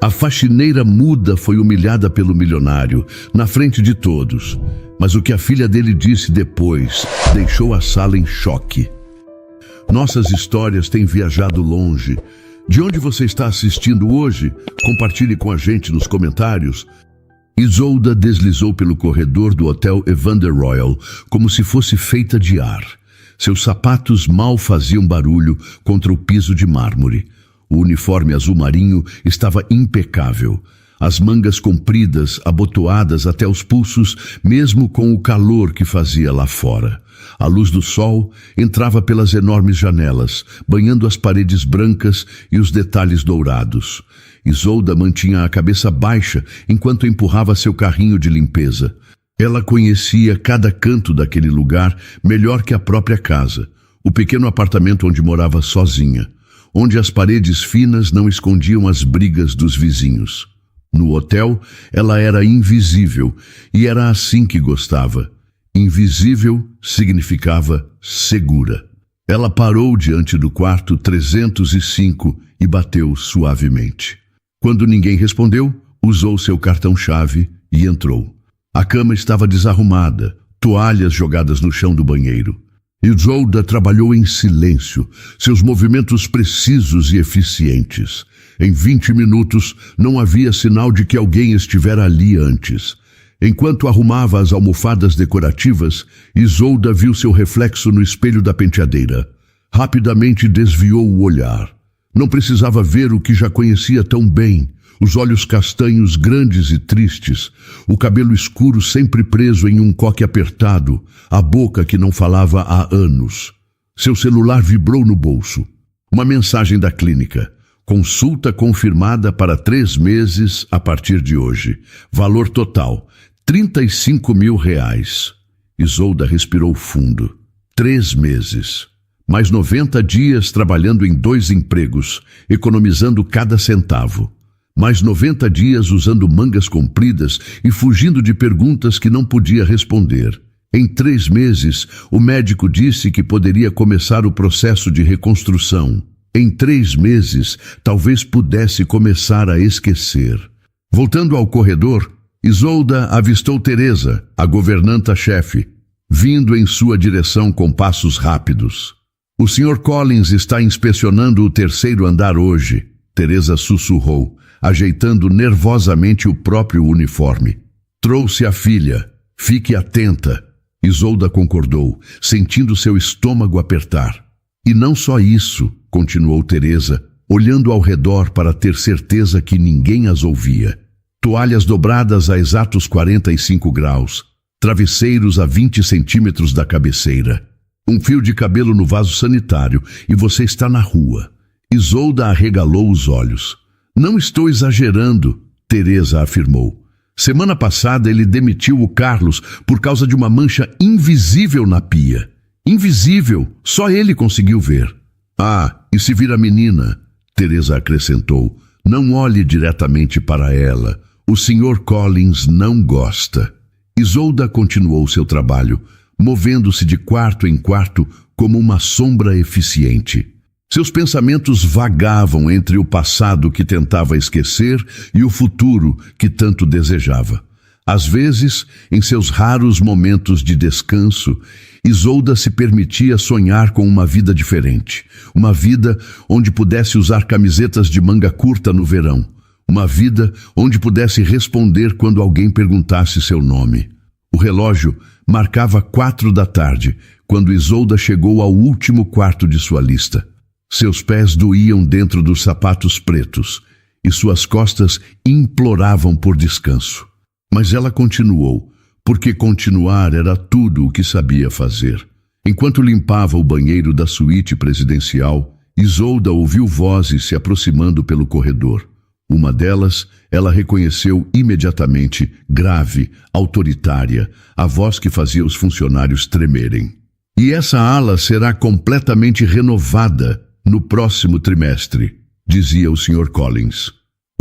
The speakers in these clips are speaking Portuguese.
A faxineira muda foi humilhada pelo milionário, na frente de todos. Mas o que a filha dele disse depois deixou a sala em choque. Nossas histórias têm viajado longe. De onde você está assistindo hoje? Compartilhe com a gente nos comentários. Isolda deslizou pelo corredor do Hotel Evander Royal como se fosse feita de ar. Seus sapatos mal faziam barulho contra o piso de mármore. O uniforme azul marinho estava impecável. As mangas compridas, abotoadas até os pulsos, mesmo com o calor que fazia lá fora. A luz do sol entrava pelas enormes janelas, banhando as paredes brancas e os detalhes dourados. Isolda mantinha a cabeça baixa enquanto empurrava seu carrinho de limpeza. Ela conhecia cada canto daquele lugar melhor que a própria casa, o pequeno apartamento onde morava sozinha, onde as paredes finas não escondiam as brigas dos vizinhos. No hotel, ela era invisível, e era assim que gostava. Invisível significava segura. Ela parou diante do quarto 305 e bateu suavemente. Quando ninguém respondeu, usou seu cartão-chave e entrou. A cama estava desarrumada, toalhas jogadas no chão do banheiro. Isolda trabalhou em silêncio, seus movimentos precisos e eficientes. Em 20 minutos, não havia sinal de que alguém estivera ali antes. Enquanto arrumava as almofadas decorativas, Isolda viu seu reflexo no espelho da penteadeira. Rapidamente desviou o olhar. Não precisava ver o que já conhecia tão bem. Os olhos castanhos grandes e tristes, o cabelo escuro sempre preso em um coque apertado, a boca que não falava há anos. Seu celular vibrou no bolso. Uma mensagem da clínica. Consulta confirmada para 3 meses a partir de hoje. Valor total, R$35 mil. Isolda respirou fundo. 3 meses. Mais 90 dias trabalhando em 2 empregos, economizando cada centavo. Mais 90 dias usando mangas compridas e fugindo de perguntas que não podia responder. Em 3 meses, o médico disse que poderia começar o processo de reconstrução. Em 3 meses, talvez pudesse começar a esquecer. Voltando ao corredor, Isolda avistou Teresa, a governanta-chefe, vindo em sua direção com passos rápidos. O Sr. Collins está inspecionando o 3º andar hoje, Teresa sussurrou, ajeitando nervosamente o próprio uniforme. Trouxe a filha. Fique atenta. Isolda concordou, sentindo seu estômago apertar. E não só isso, continuou Teresa, olhando ao redor para ter certeza que ninguém as ouvia. Toalhas dobradas a exatos 45 graus, travesseiros a 20 centímetros da cabeceira. Um fio de cabelo no vaso sanitário e você está na rua. Isolda arregalou os olhos. Não estou exagerando, Teresa afirmou. Semana passada ele demitiu o Carlos por causa de uma mancha invisível na pia. Invisível, só ele conseguiu ver. Ah, e se vir a menina, Teresa acrescentou, não olhe diretamente para ela. O Sr. Collins não gosta. Isolda continuou seu trabalho, movendo-se de quarto em quarto como uma sombra eficiente. Seus pensamentos vagavam entre o passado que tentava esquecer e o futuro que tanto desejava. Às vezes, em seus raros momentos de descanso, Isolda se permitia sonhar com uma vida diferente. Uma vida onde pudesse usar camisetas de manga curta no verão. Uma vida onde pudesse responder quando alguém perguntasse seu nome. O relógio marcava 4 da tarde, quando Isolda chegou ao último quarto de sua lista. Seus pés doíam dentro dos sapatos pretos e suas costas imploravam por descanso. Mas ela continuou, porque continuar era tudo o que sabia fazer. Enquanto limpava o banheiro da suíte presidencial, Isolda ouviu vozes se aproximando pelo corredor. Uma delas, ela reconheceu imediatamente, grave, autoritária, a voz que fazia os funcionários tremerem. E essa ala será completamente renovada no próximo trimestre, dizia o Sr. Collins.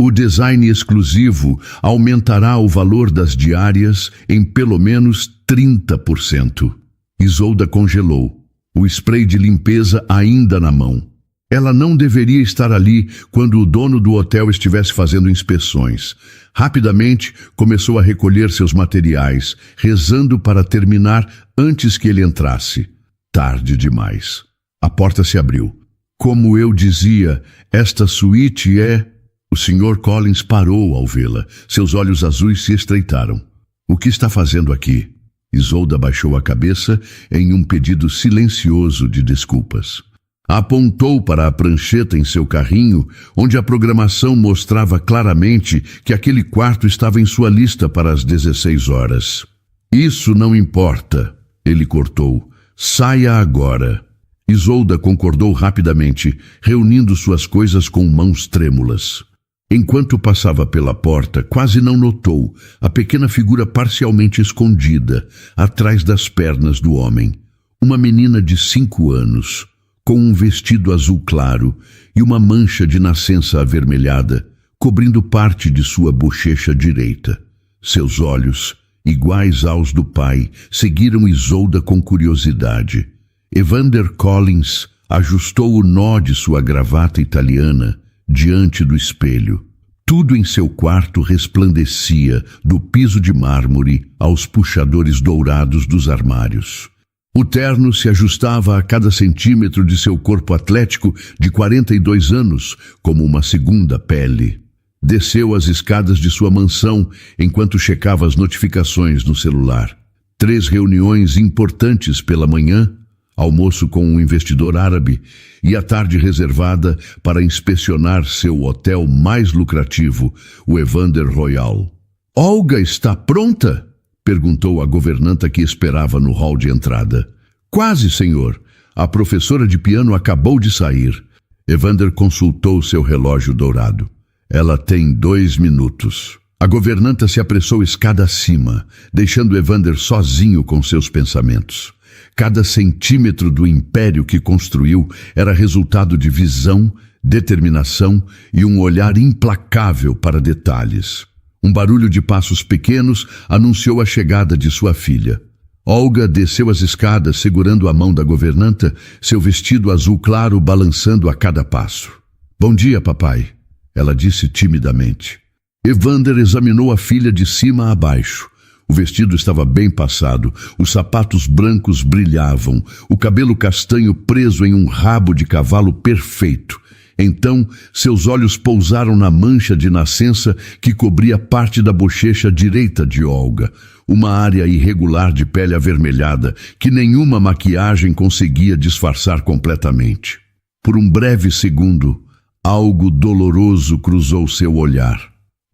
O design exclusivo aumentará o valor das diárias em pelo menos 30%. Isolda congelou, o spray de limpeza ainda na mão. Ela não deveria estar ali quando o dono do hotel estivesse fazendo inspeções. Rapidamente começou a recolher seus materiais, rezando para terminar antes que ele entrasse. Tarde demais. A porta se abriu. Como eu dizia, esta suíte é... O Sr. Collins parou ao vê-la. Seus olhos azuis se estreitaram. O que está fazendo aqui? Isolda baixou a cabeça em um pedido silencioso de desculpas. Apontou para a prancheta em seu carrinho, onde a programação mostrava claramente que aquele quarto estava em sua lista para as 16 horas. Isso não importa, ele cortou. Saia agora. Isolda concordou rapidamente, reunindo suas coisas com mãos trêmulas. Enquanto passava pela porta, quase não notou a pequena figura parcialmente escondida atrás das pernas do homem. Uma menina de 5 anos, com um vestido azul claro e uma mancha de nascença avermelhada, cobrindo parte de sua bochecha direita. Seus olhos, iguais aos do pai, seguiram Isolda com curiosidade. Evander Collins ajustou o nó de sua gravata italiana diante do espelho. Tudo em seu quarto resplandecia, do piso de mármore aos puxadores dourados dos armários. O terno se ajustava a cada centímetro de seu corpo atlético de 42 anos, como uma segunda pele. Desceu as escadas de sua mansão enquanto checava as notificações no celular. 3 reuniões importantes pela manhã, almoço com um investidor árabe e a tarde reservada para inspecionar seu hotel mais lucrativo, o Evander Royal. Olga está pronta? Perguntou a governanta que esperava no hall de entrada. Quase, senhor. A professora de piano acabou de sair. Evander consultou seu relógio dourado. Ela tem 2 minutos. A governanta se apressou escada acima, deixando Evander sozinho com seus pensamentos. Cada centímetro do império que construiu era resultado de visão, determinação e um olhar implacável para detalhes. Um barulho de passos pequenos anunciou a chegada de sua filha. Olga desceu as escadas segurando a mão da governanta, seu vestido azul claro balançando a cada passo. Bom dia, papai, ela disse timidamente. Evander examinou a filha de cima a baixo. O vestido estava bem passado, os sapatos brancos brilhavam, o cabelo castanho preso em um rabo de cavalo perfeito. Então, seus olhos pousaram na mancha de nascença que cobria parte da bochecha direita de Olga, uma área irregular de pele avermelhada que nenhuma maquiagem conseguia disfarçar completamente. Por um breve segundo, algo doloroso cruzou seu olhar.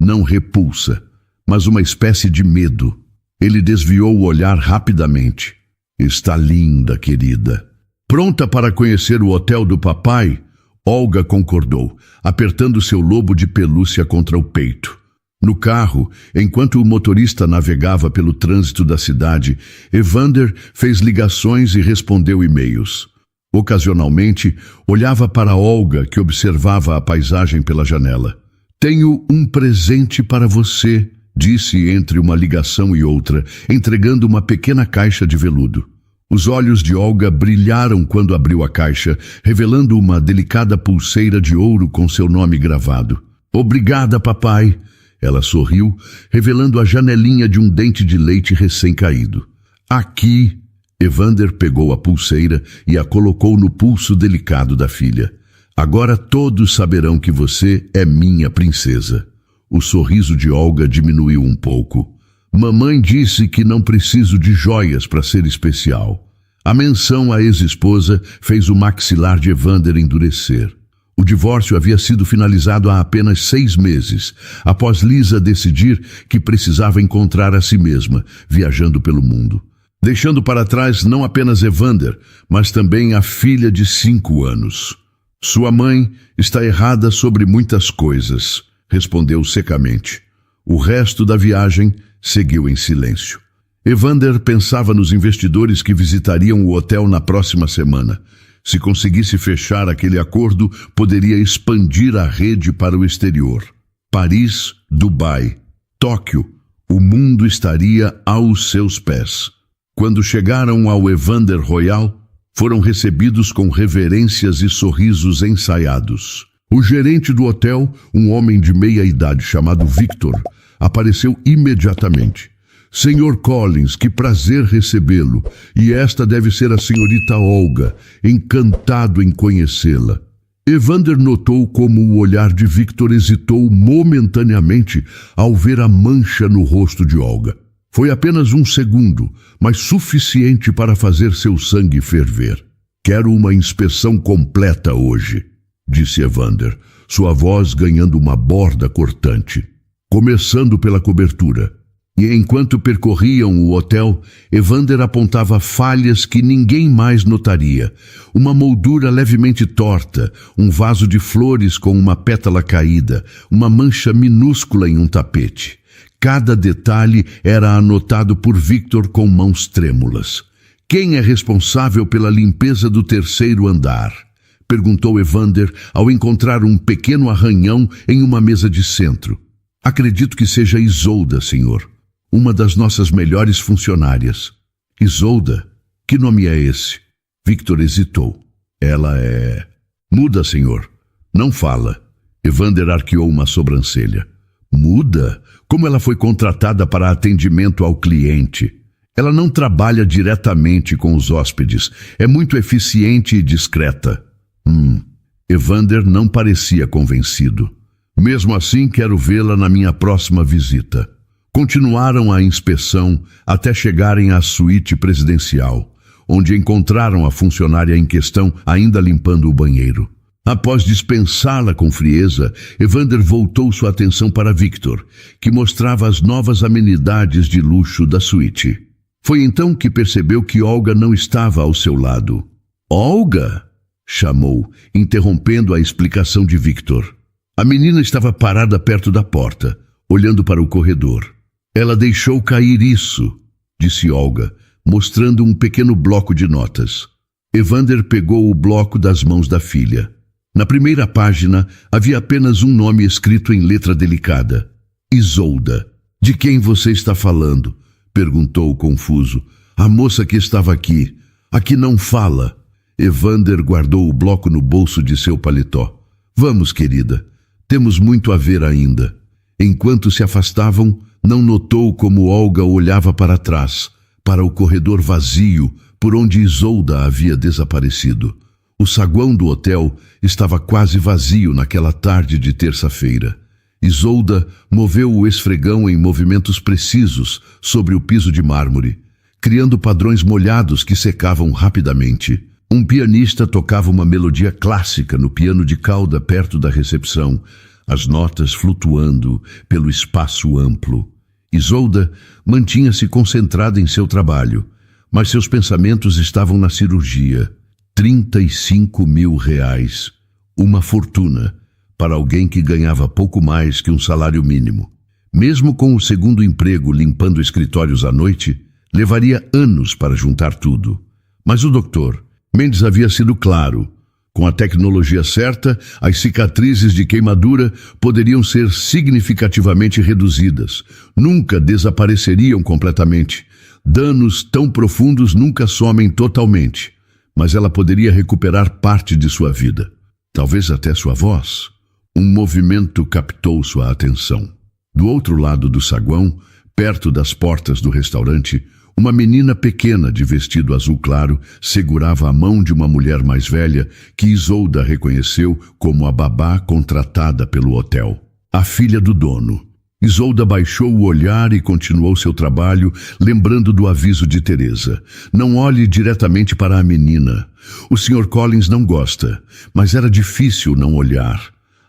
Não repulsa, mas uma espécie de medo. Ele desviou o olhar rapidamente. Está linda, querida. Pronta para conhecer o hotel do papai? Olga concordou, apertando seu lobo de pelúcia contra o peito. No carro, enquanto o motorista navegava pelo trânsito da cidade, Evander fez ligações e respondeu e-mails. Ocasionalmente, olhava para Olga, que observava a paisagem pela janela. Tenho um presente para você, disse entre uma ligação e outra, entregando uma pequena caixa de veludo. Os olhos de Olga brilharam quando abriu a caixa, revelando uma delicada pulseira de ouro com seu nome gravado. Obrigada, papai. Ela sorriu, revelando a janelinha de um dente de leite recém-caído. Aqui, Evander pegou a pulseira e a colocou no pulso delicado da filha. Agora todos saberão que você é minha princesa. O sorriso de Olga diminuiu um pouco. Mamãe disse que não preciso de joias para ser especial. A menção à ex-esposa fez o maxilar de Evander endurecer. O divórcio havia sido finalizado há apenas 6 meses, após Lisa decidir que precisava encontrar a si mesma, viajando pelo mundo. Deixando para trás não apenas Evander, mas também a filha de 5 anos. Sua mãe está errada sobre muitas coisas, respondeu secamente. O resto da viagem seguiu em silêncio. Evander pensava nos investidores que visitariam o hotel na próxima semana. Se conseguisse fechar aquele acordo, poderia expandir a rede para o exterior. Paris, Dubai, Tóquio, o mundo estaria aos seus pés. Quando chegaram ao Evander Royal, foram recebidos com reverências e sorrisos ensaiados. O gerente do hotel, um homem de meia-idade chamado Victor, apareceu imediatamente. Sr. Collins, que prazer recebê-lo, e esta deve ser a senhorita Olga, encantado em conhecê-la. Evander notou como o olhar de Victor hesitou momentaneamente ao ver a mancha no rosto de Olga. Foi apenas um segundo, mas suficiente para fazer seu sangue ferver. Quero uma inspeção completa hoje, disse Evander, sua voz ganhando uma borda cortante. Começando pela cobertura. E enquanto percorriam o hotel, Evander apontava falhas que ninguém mais notaria. Uma moldura levemente torta, um vaso de flores com uma pétala caída, uma mancha minúscula em um tapete. Cada detalhe era anotado por Victor com mãos trêmulas. Quem é responsável pela limpeza do terceiro andar? Perguntou Evander ao encontrar um pequeno arranhão em uma mesa de centro. Acredito que seja Isolda, senhor. Uma das nossas melhores funcionárias. Isolda? Que nome é esse? Victor hesitou. Ela é... Muda, senhor. Não fala. Evander arqueou uma sobrancelha. Muda? Como ela foi contratada para atendimento ao cliente? Ela não trabalha diretamente com os hóspedes. É muito eficiente e discreta. Evander não parecia convencido. Mesmo assim, quero vê-la na minha próxima visita. Continuaram a inspeção até chegarem à suíte presidencial, onde encontraram a funcionária em questão ainda limpando o banheiro. Após dispensá-la com frieza, Evander voltou sua atenção para Victor, que mostrava as novas amenidades de luxo da suíte. Foi então que percebeu que Olga não estava ao seu lado. Olga? Chamou, interrompendo a explicação de Victor. A menina estava parada perto da porta, olhando para o corredor. Ela deixou cair isso, disse Olga, mostrando um pequeno bloco de notas. Evander pegou o bloco das mãos da filha. Na primeira página havia apenas um nome escrito em letra delicada. Isolda. De quem você está falando? Perguntou confuso. A moça que estava aqui. Aqui não fala. Evander guardou o bloco no bolso de seu paletó. Vamos, querida. Temos muito a ver ainda. Enquanto se afastavam, não notou como Olga olhava para trás, para o corredor vazio por onde Isolda havia desaparecido. O saguão do hotel estava quase vazio naquela tarde de terça-feira. Isolda moveu o esfregão em movimentos precisos sobre o piso de mármore, criando padrões molhados que secavam rapidamente. Um pianista tocava uma melodia clássica no piano de cauda perto da recepção, as notas flutuando pelo espaço amplo. Isolda mantinha-se concentrada em seu trabalho, mas seus pensamentos estavam na cirurgia. 35 mil reais. Uma fortuna para alguém que ganhava pouco mais que um salário mínimo. Mesmo com o segundo emprego limpando escritórios à noite, levaria anos para juntar tudo. Mas o doutor Mendes havia sido claro. Com a tecnologia certa, as cicatrizes de queimadura poderiam ser significativamente reduzidas. Nunca desapareceriam completamente. Danos tão profundos nunca somem totalmente. Mas ela poderia recuperar parte de sua vida. Talvez até sua voz. Um movimento captou sua atenção. Do outro lado do saguão, perto das portas do restaurante, uma menina pequena de vestido azul claro segurava a mão de uma mulher mais velha que Isolda reconheceu como a babá contratada pelo hotel. A filha do dono. Isolda baixou o olhar e continuou seu trabalho, lembrando do aviso de Teresa. Não olhe diretamente para a menina. O Sr. Collins não gosta, mas era difícil não olhar.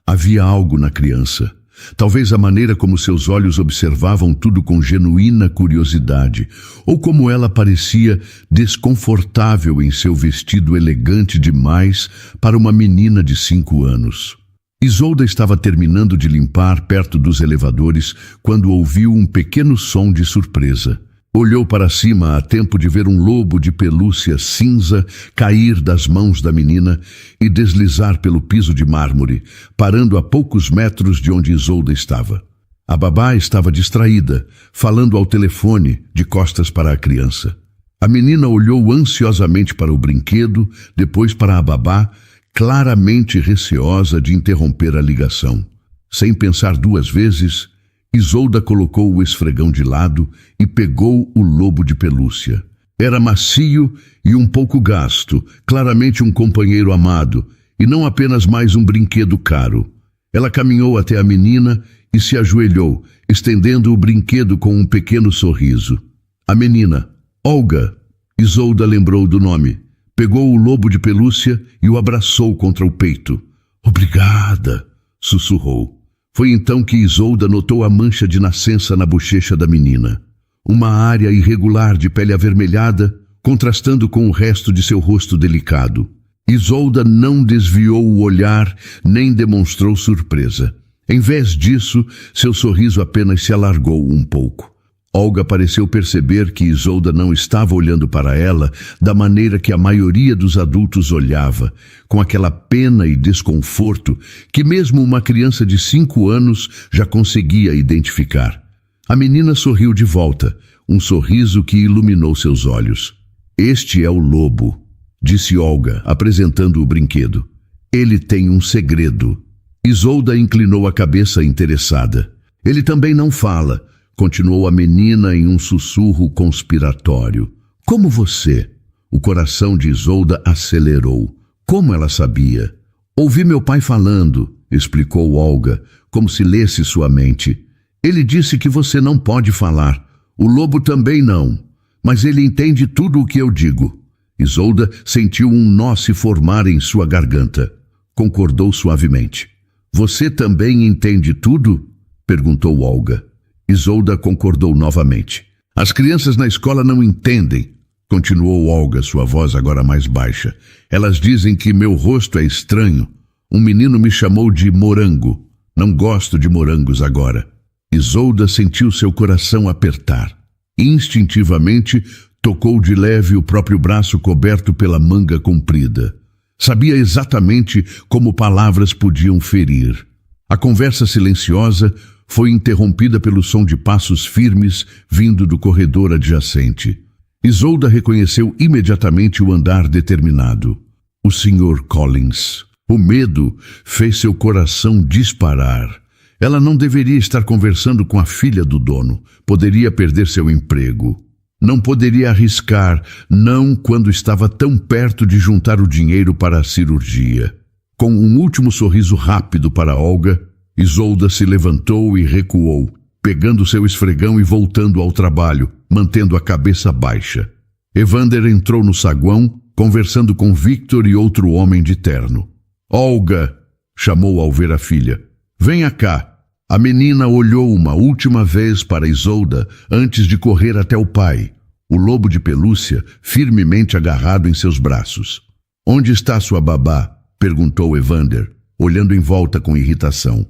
Havia algo na criança. Talvez a maneira como seus olhos observavam tudo com genuína curiosidade, ou como ela parecia desconfortável em seu vestido elegante demais para uma menina de 5 anos. Isolda estava terminando de limpar perto dos elevadores quando ouviu um pequeno som de surpresa. Olhou para cima a tempo de ver um lobo de pelúcia cinza cair das mãos da menina e deslizar pelo piso de mármore, parando a poucos metros de onde Isolda estava. A babá estava distraída, falando ao telefone, de costas para a criança. A menina olhou ansiosamente para o brinquedo, depois para a babá, claramente receosa de interromper a ligação. Sem pensar duas vezes, Isolda colocou o esfregão de lado e pegou o lobo de pelúcia. Era macio e um pouco gasto, claramente um companheiro amado, e não apenas mais um brinquedo caro. Ela caminhou até a menina e se ajoelhou, estendendo o brinquedo com um pequeno sorriso. A menina, Olga, Isolda lembrou do nome, pegou o lobo de pelúcia e o abraçou contra o peito. Obrigada, sussurrou. Foi então que Isolda notou a mancha de nascença na bochecha da menina. Uma área irregular de pele avermelhada, contrastando com o resto de seu rosto delicado. Isolda não desviou o olhar, nem demonstrou surpresa. Em vez disso, seu sorriso apenas se alargou um pouco. Olga pareceu perceber que Isolda não estava olhando para ela da maneira que a maioria dos adultos olhava, com aquela pena e desconforto que mesmo uma criança de 5 anos já conseguia identificar. A menina sorriu de volta, um sorriso que iluminou seus olhos. Este é o lobo, disse Olga, apresentando o brinquedo. Ele tem um segredo. Isolda inclinou a cabeça interessada. Ele também não fala, continuou a menina em um sussurro conspiratório. Como você? O coração de Isolda acelerou. Como ela sabia? Ouvi meu pai falando, explicou Olga, como se lesse sua mente. Ele disse que você não pode falar. O lobo também não. Mas ele entende tudo o que eu digo. Isolda sentiu um nó se formar em sua garganta. Concordou suavemente. Você também entende tudo? Perguntou Olga. Isolda concordou novamente. As crianças na escola não entendem, continuou Olga, sua voz agora mais baixa. Elas dizem que meu rosto é estranho. Um menino me chamou de morango. Não gosto de morangos agora. Isolda sentiu seu coração apertar. Instintivamente, tocou de leve o próprio braço coberto pela manga comprida. Sabia exatamente como palavras podiam ferir. A conversa silenciosa foi interrompida pelo som de passos firmes vindo do corredor adjacente. Isolda reconheceu imediatamente o andar determinado. O Sr. Collins. O medo fez seu coração disparar. Ela não deveria estar conversando com a filha do dono. Poderia perder seu emprego. Não poderia arriscar, não quando estava tão perto de juntar o dinheiro para a cirurgia. Com um último sorriso rápido para Olga, Isolda se levantou e recuou, pegando seu esfregão e voltando ao trabalho, mantendo a cabeça baixa. Evander entrou no saguão, conversando com Victor e outro homem de terno. Olga, chamou ao ver a filha. Venha cá. A menina olhou uma última vez para Isolda antes de correr até o pai, o lobo de pelúcia firmemente agarrado em seus braços. Onde está sua babá? Perguntou Evander, olhando em volta com irritação.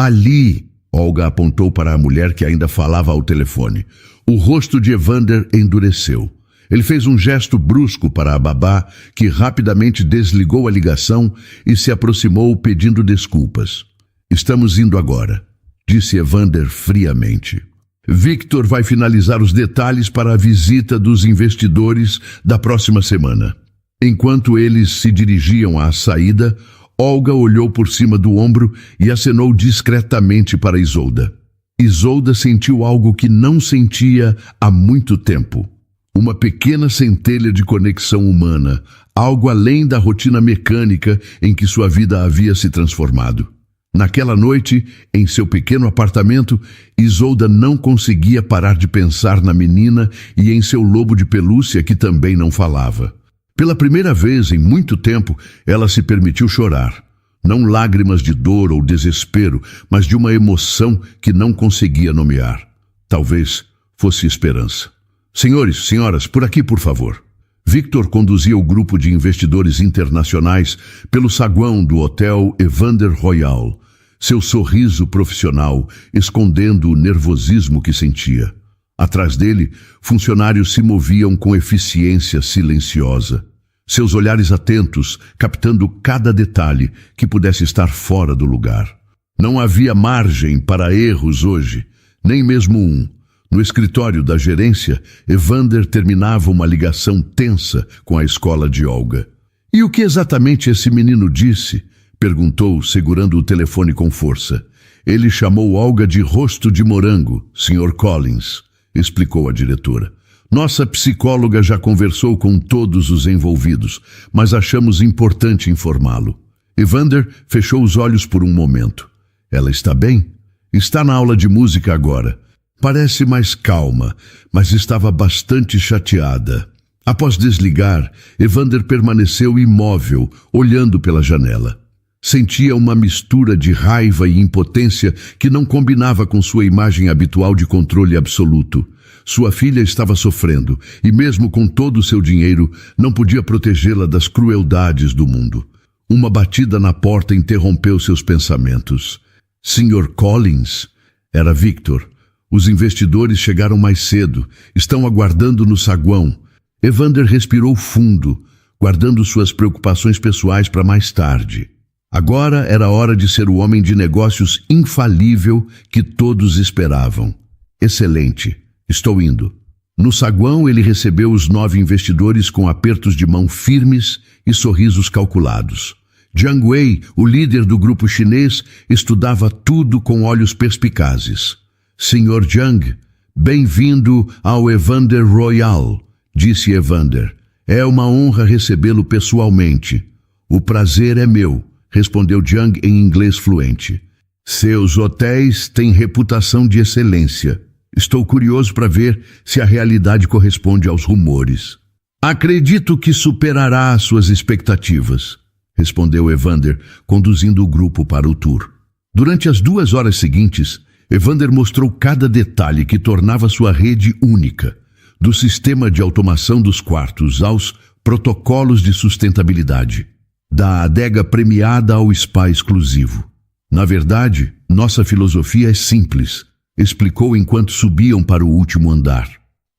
Ali, Olga apontou para a mulher que ainda falava ao telefone. O rosto de Evander endureceu. Ele fez um gesto brusco para a babá, que rapidamente desligou a ligação e se aproximou pedindo desculpas. Estamos indo agora, disse Evander friamente. Victor vai finalizar os detalhes para a visita dos investidores da próxima semana. Enquanto eles se dirigiam à saída, Olga olhou por cima do ombro e acenou discretamente para Isolda. Isolda sentiu algo que não sentia há muito tempo. Uma pequena centelha de conexão humana, algo além da rotina mecânica em que sua vida havia se transformado. Naquela noite, em seu pequeno apartamento, Isolda não conseguia parar de pensar na menina e em seu lobo de pelúcia que também não falava. Pela primeira vez em muito tempo, ela se permitiu chorar. Não lágrimas de dor ou desespero, mas de uma emoção que não conseguia nomear. Talvez fosse esperança. Senhores, senhoras, por aqui, por favor. Victor conduzia o grupo de investidores internacionais pelo saguão do hotel Evander Royal, seu sorriso profissional escondendo o nervosismo que sentia. Atrás dele, funcionários se moviam com eficiência silenciosa, seus olhares atentos, captando cada detalhe que pudesse estar fora do lugar. Não havia margem para erros hoje, nem mesmo um. No escritório da gerência, Evander terminava uma ligação tensa com a escola de Olga. "E o que exatamente esse menino disse?" perguntou, segurando o telefone com força. "Ele chamou Olga de rosto de morango, Sr. Collins", explicou a diretora. "Nossa psicóloga já conversou com todos os envolvidos, mas achamos importante informá-lo." Evander fechou os olhos por um momento. "Ela está bem? Está na aula de música agora. Parece mais calma, mas estava bastante chateada." Após desligar, Evander permaneceu imóvel, olhando pela janela. Sentia uma mistura de raiva e impotência que não combinava com sua imagem habitual de controle absoluto. Sua filha estava sofrendo, e mesmo com todo o seu dinheiro, não podia protegê-la das crueldades do mundo. Uma batida na porta interrompeu seus pensamentos. "Sr. Collins?" Era Victor. "Os investidores chegaram mais cedo. Estão aguardando no saguão." Evander respirou fundo, guardando suas preocupações pessoais para mais tarde. Agora era hora de ser o homem de negócios infalível que todos esperavam. "Excelente. Estou indo." No saguão, ele recebeu os 9 investidores com apertos de mão firmes e sorrisos calculados. Jiang Wei, o líder do grupo chinês, estudava tudo com olhos perspicazes. "Sr. Jiang, bem-vindo ao Evander Royal", disse Evander. "É uma honra recebê-lo pessoalmente." "O prazer é meu", respondeu Jiang em inglês fluente. "Seus hotéis têm reputação de excelência. Estou curioso para ver se a realidade corresponde aos rumores." "Acredito que superará as suas expectativas", respondeu Evander, conduzindo o grupo para o tour. Durante as 2 horas seguintes, Evander mostrou cada detalhe que tornava sua rede única, do sistema de automação dos quartos aos protocolos de sustentabilidade, da adega premiada ao spa exclusivo. "Na verdade, nossa filosofia é simples", explicou enquanto subiam para o último andar.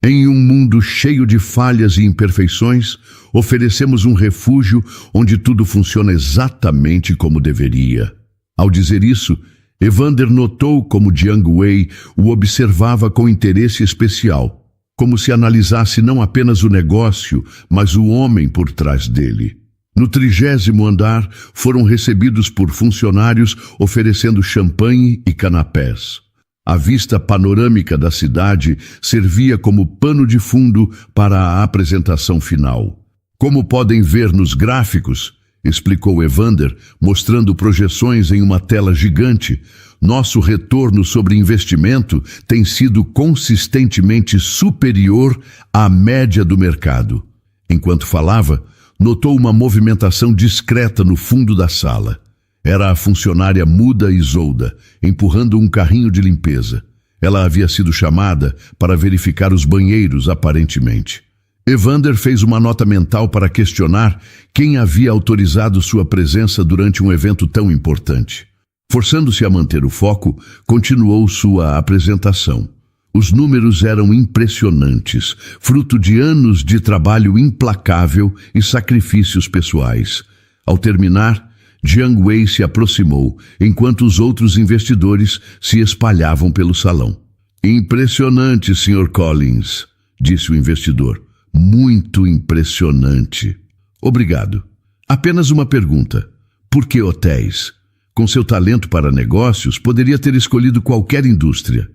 "Em um mundo cheio de falhas e imperfeições, oferecemos um refúgio onde tudo funciona exatamente como deveria." Ao dizer isso, Evander notou como Jiang Wei o observava com interesse especial, como se analisasse não apenas o negócio, mas o homem por trás dele. No 30º andar, foram recebidos por funcionários oferecendo champanhe e canapés. A vista panorâmica da cidade servia como pano de fundo para a apresentação final. "Como podem ver nos gráficos", explicou Evander, mostrando projeções em uma tela gigante, "nosso retorno sobre investimento tem sido consistentemente superior à média do mercado." Enquanto falava, notou uma movimentação discreta no fundo da sala. Era a funcionária muda Isolda, empurrando um carrinho de limpeza. Ela havia sido chamada para verificar os banheiros, aparentemente. Evander fez uma nota mental para questionar quem havia autorizado sua presença durante um evento tão importante. Forçando-se a manter o foco, continuou sua apresentação. Os números eram impressionantes, fruto de anos de trabalho implacável e sacrifícios pessoais. Ao terminar, Jiang Wei se aproximou, enquanto os outros investidores se espalhavam pelo salão. "Impressionante, Sr. Collins", disse o investidor. "Muito impressionante." "Obrigado. Apenas uma pergunta. Por que hotéis? Com seu talento para negócios, poderia ter escolhido qualquer indústria."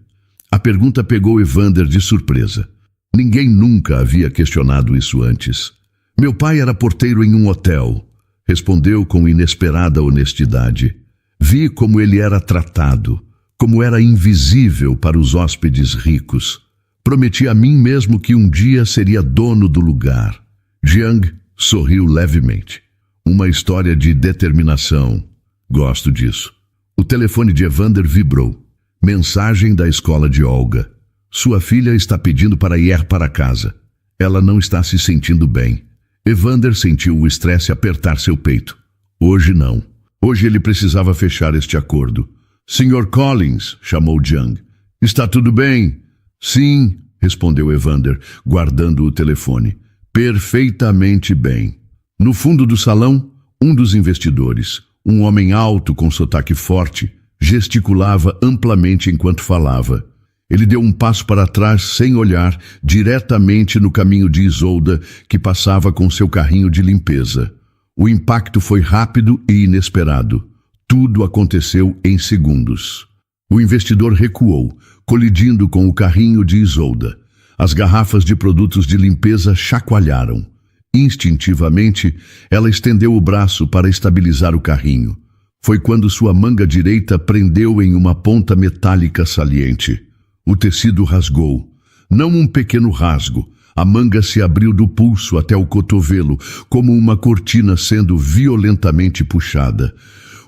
A pergunta pegou Evander de surpresa. Ninguém nunca havia questionado isso antes. "Meu pai era porteiro em um hotel", respondeu com inesperada honestidade. "Vi como ele era tratado, como era invisível para os hóspedes ricos. Prometi a mim mesmo que um dia seria dono do lugar." Jiang sorriu levemente. "Uma história de determinação. Gosto disso." O telefone de Evander vibrou. Mensagem da escola de Olga. "Sua filha está pedindo para ir para casa. Ela não está se sentindo bem." Evander sentiu o estresse apertar seu peito. Hoje não. Hoje ele precisava fechar este acordo. "Sr. Collins", chamou Jiang. "Está tudo bem?" "Sim", respondeu Evander, guardando o telefone. "Perfeitamente bem." No fundo do salão, um dos investidores, um homem alto com sotaque forte, gesticulava amplamente enquanto falava. Ele deu um passo para trás sem olhar, diretamente no caminho de Isolda, que passava com seu carrinho de limpeza. O impacto foi rápido e inesperado. Tudo aconteceu em segundos. O investidor recuou, colidindo com o carrinho de Isolda. As garrafas de produtos de limpeza chacoalharam. Instintivamente, ela estendeu o braço para estabilizar o carrinho. Foi quando sua manga direita prendeu em uma ponta metálica saliente. O tecido rasgou. Não um pequeno rasgo. A manga se abriu do pulso até o cotovelo, como uma cortina sendo violentamente puxada.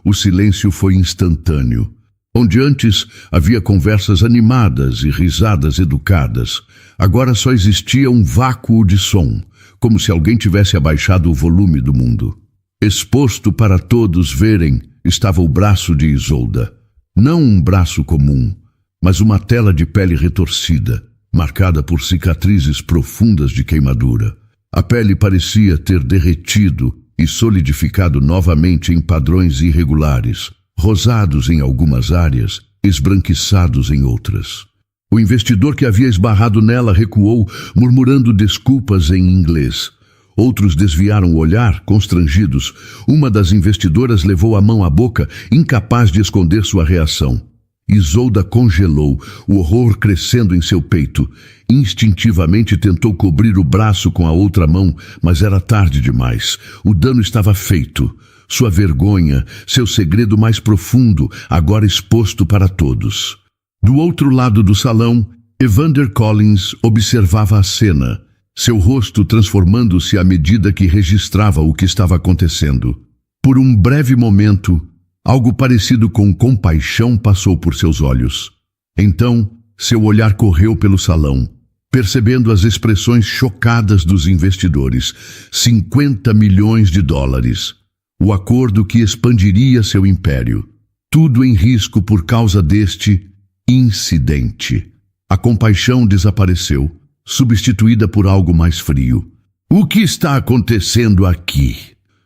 O silêncio foi instantâneo. Onde antes havia conversas animadas e risadas educadas, agora só existia um vácuo de som, como se alguém tivesse abaixado o volume do mundo. Exposto para todos verem estava o braço de Isolda. Não um braço comum, mas uma tela de pele retorcida, marcada por cicatrizes profundas de queimadura. A pele parecia ter derretido e solidificado novamente em padrões irregulares, rosados em algumas áreas, esbranquiçados em outras. O investidor que havia esbarrado nela recuou, murmurando desculpas em inglês. Outros desviaram o olhar, constrangidos. Uma das investidoras levou a mão à boca, incapaz de esconder sua reação. Isolda congelou, o horror crescendo em seu peito. Instintivamente tentou cobrir o braço com a outra mão, mas era tarde demais. O dano estava feito. Sua vergonha, seu segredo mais profundo, agora exposto para todos. Do outro lado do salão, Evander Collins observava a cena, seu rosto transformando-se à medida que registrava o que estava acontecendo. Por um breve momento, algo parecido com compaixão passou por seus olhos. Então, seu olhar correu pelo salão, percebendo as expressões chocadas dos investidores. 50 milhões de dólares. O acordo que expandiria seu império. Tudo em risco por causa deste incidente. A compaixão desapareceu, substituída por algo mais frio. O que está acontecendo aqui?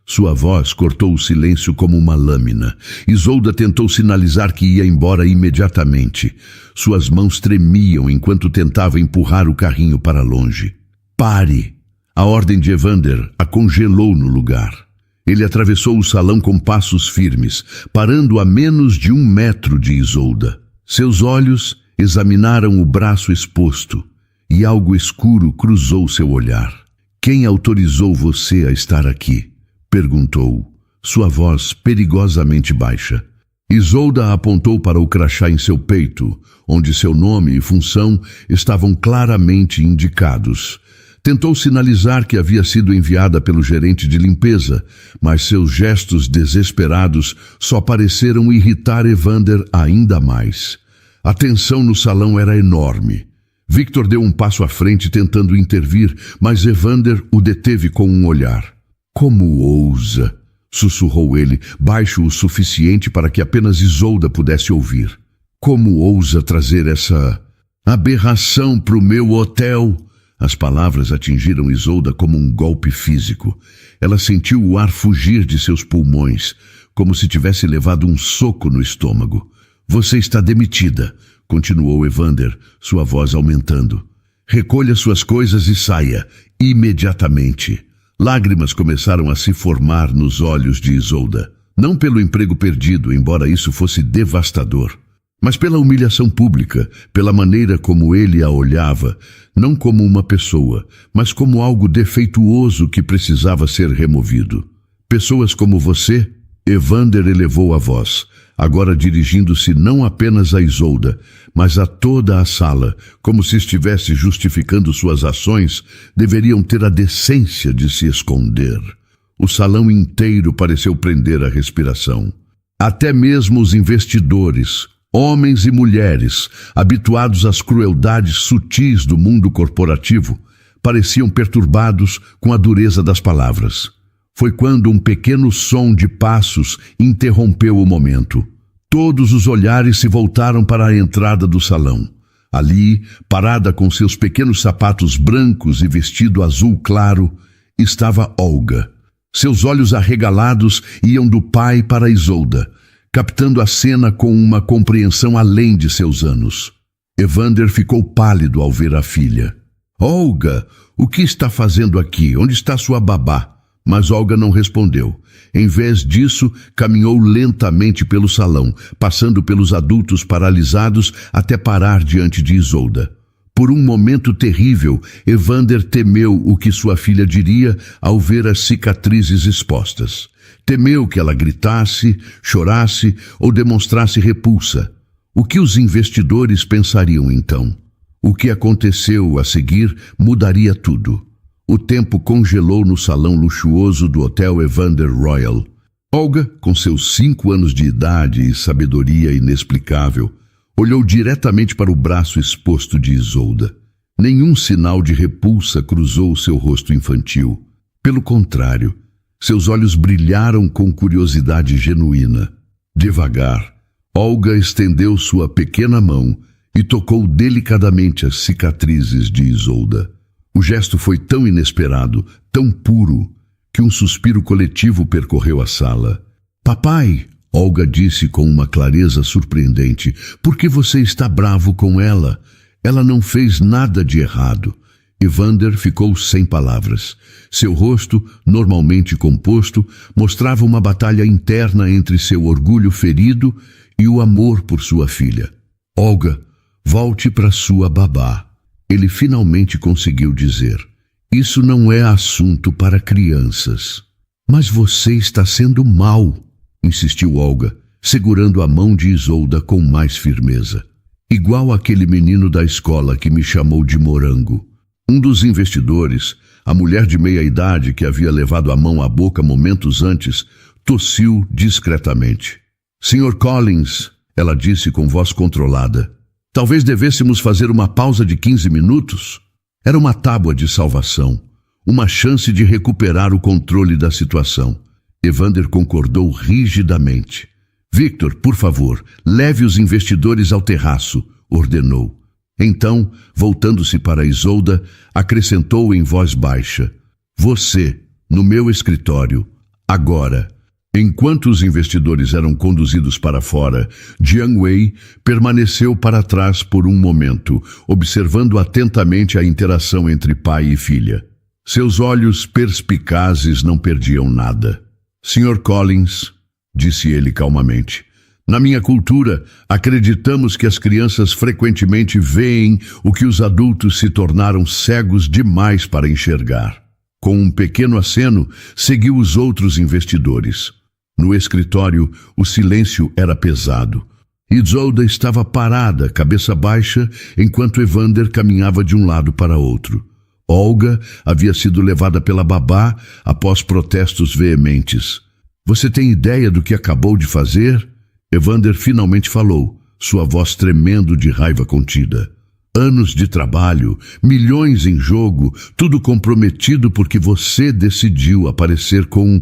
Sua voz cortou o silêncio como uma lâmina. Isolda tentou sinalizar que ia embora imediatamente. Suas mãos tremiam enquanto tentava empurrar o carrinho para longe. Pare! A ordem de Evander a congelou no lugar. Ele atravessou o salão com passos firmes, parando a menos de 1 metro de Isolda. Seus olhos examinaram o braço exposto, e algo escuro cruzou seu olhar. Quem autorizou você a estar aqui? Perguntou, sua voz perigosamente baixa. Isolda apontou para o crachá em seu peito, onde seu nome e função estavam claramente indicados. Tentou sinalizar que havia sido enviada pelo gerente de limpeza, mas seus gestos desesperados só pareceram irritar Evander ainda mais. A tensão no salão era enorme. Victor deu um passo à frente tentando intervir, mas Evander o deteve com um olhar. Como ousa, sussurrou ele, baixo o suficiente para que apenas Isolda pudesse ouvir. Como ousa trazer essa aberração para o meu hotel? As palavras atingiram Isolda como um golpe físico. Ela sentiu o ar fugir de seus pulmões, como se tivesse levado um soco no estômago. Você está demitida, continuou Evander, sua voz aumentando. Recolha suas coisas e saia, imediatamente. Lágrimas começaram a se formar nos olhos de Isolda. Não pelo emprego perdido, embora isso fosse devastador, mas pela humilhação pública, pela maneira como ele a olhava, não como uma pessoa, mas como algo defeituoso que precisava ser removido. Pessoas como você, Evander elevou a voz, agora dirigindo-se não apenas a Isolda, mas a toda a sala, como se estivesse justificando suas ações, deveriam ter a decência de se esconder. O salão inteiro pareceu prender a respiração. Até mesmo os investidores, homens e mulheres, habituados às crueldades sutis do mundo corporativo, pareciam perturbados com a dureza das palavras. Foi quando um pequeno som de passos interrompeu o momento. Todos os olhares se voltaram para a entrada do salão. Ali, parada com seus pequenos sapatos brancos e vestido azul claro, estava Olga. Seus olhos arregalados iam do pai para Isolda, captando a cena com uma compreensão além de seus anos. Evander ficou pálido ao ver a filha. Olga, o que está fazendo aqui? Onde está sua babá? Mas Olga não respondeu. Em vez disso, caminhou lentamente pelo salão, passando pelos adultos paralisados até parar diante de Isolda. Por um momento terrível, Evander temeu o que sua filha diria ao ver as cicatrizes expostas. Temeu que ela gritasse, chorasse ou demonstrasse repulsa. O que os investidores pensariam então? O que aconteceu a seguir mudaria tudo. O tempo congelou no salão luxuoso do Hotel Evander Royal. Olga, com seus 5 anos de idade e sabedoria inexplicável, olhou diretamente para o braço exposto de Isolda. Nenhum sinal de repulsa cruzou seu rosto infantil. Pelo contrário, seus olhos brilharam com curiosidade genuína. Devagar, Olga estendeu sua pequena mão e tocou delicadamente as cicatrizes de Isolda. O gesto foi tão inesperado, tão puro, que um suspiro coletivo percorreu a sala. Papai, Olga disse com uma clareza surpreendente, por que você está bravo com ela? Ela não fez nada de errado. Evander ficou sem palavras. Seu rosto, normalmente composto, mostrava uma batalha interna entre seu orgulho ferido e o amor por sua filha. Olga, volte para sua babá. Ele finalmente conseguiu dizer. Isso não é assunto para crianças. Mas você está sendo mau, insistiu Olga, segurando a mão de Isolda com mais firmeza. Igual aquele menino da escola que me chamou de morango. Um dos investidores, a mulher de meia-idade que havia levado a mão à boca momentos antes, tossiu discretamente. Sr. Collins, ela disse com voz controlada, talvez devêssemos fazer uma pausa de 15 minutos? Era uma tábua de salvação, uma chance de recuperar o controle da situação. Evander concordou rigidamente. Victor, por favor, leve os investidores ao terraço, ordenou. Então, voltando-se para Isolda, acrescentou em voz baixa. Você, no meu escritório, agora. Enquanto os investidores eram conduzidos para fora, Jiang Wei permaneceu para trás por um momento, observando atentamente a interação entre pai e filha. Seus olhos perspicazes não perdiam nada. Sr. Collins, disse ele calmamente, na minha cultura, acreditamos que as crianças frequentemente veem o que os adultos se tornaram cegos demais para enxergar. Com um pequeno aceno, seguiu os outros investidores. No escritório, o silêncio era pesado. Isolda estava parada, cabeça baixa, enquanto Evander caminhava de um lado para outro. Olga havia sido levada pela babá após protestos veementes. Você tem ideia do que acabou de fazer? Evander finalmente falou, sua voz tremendo de raiva contida. Anos de trabalho, milhões em jogo, tudo comprometido porque você decidiu aparecer com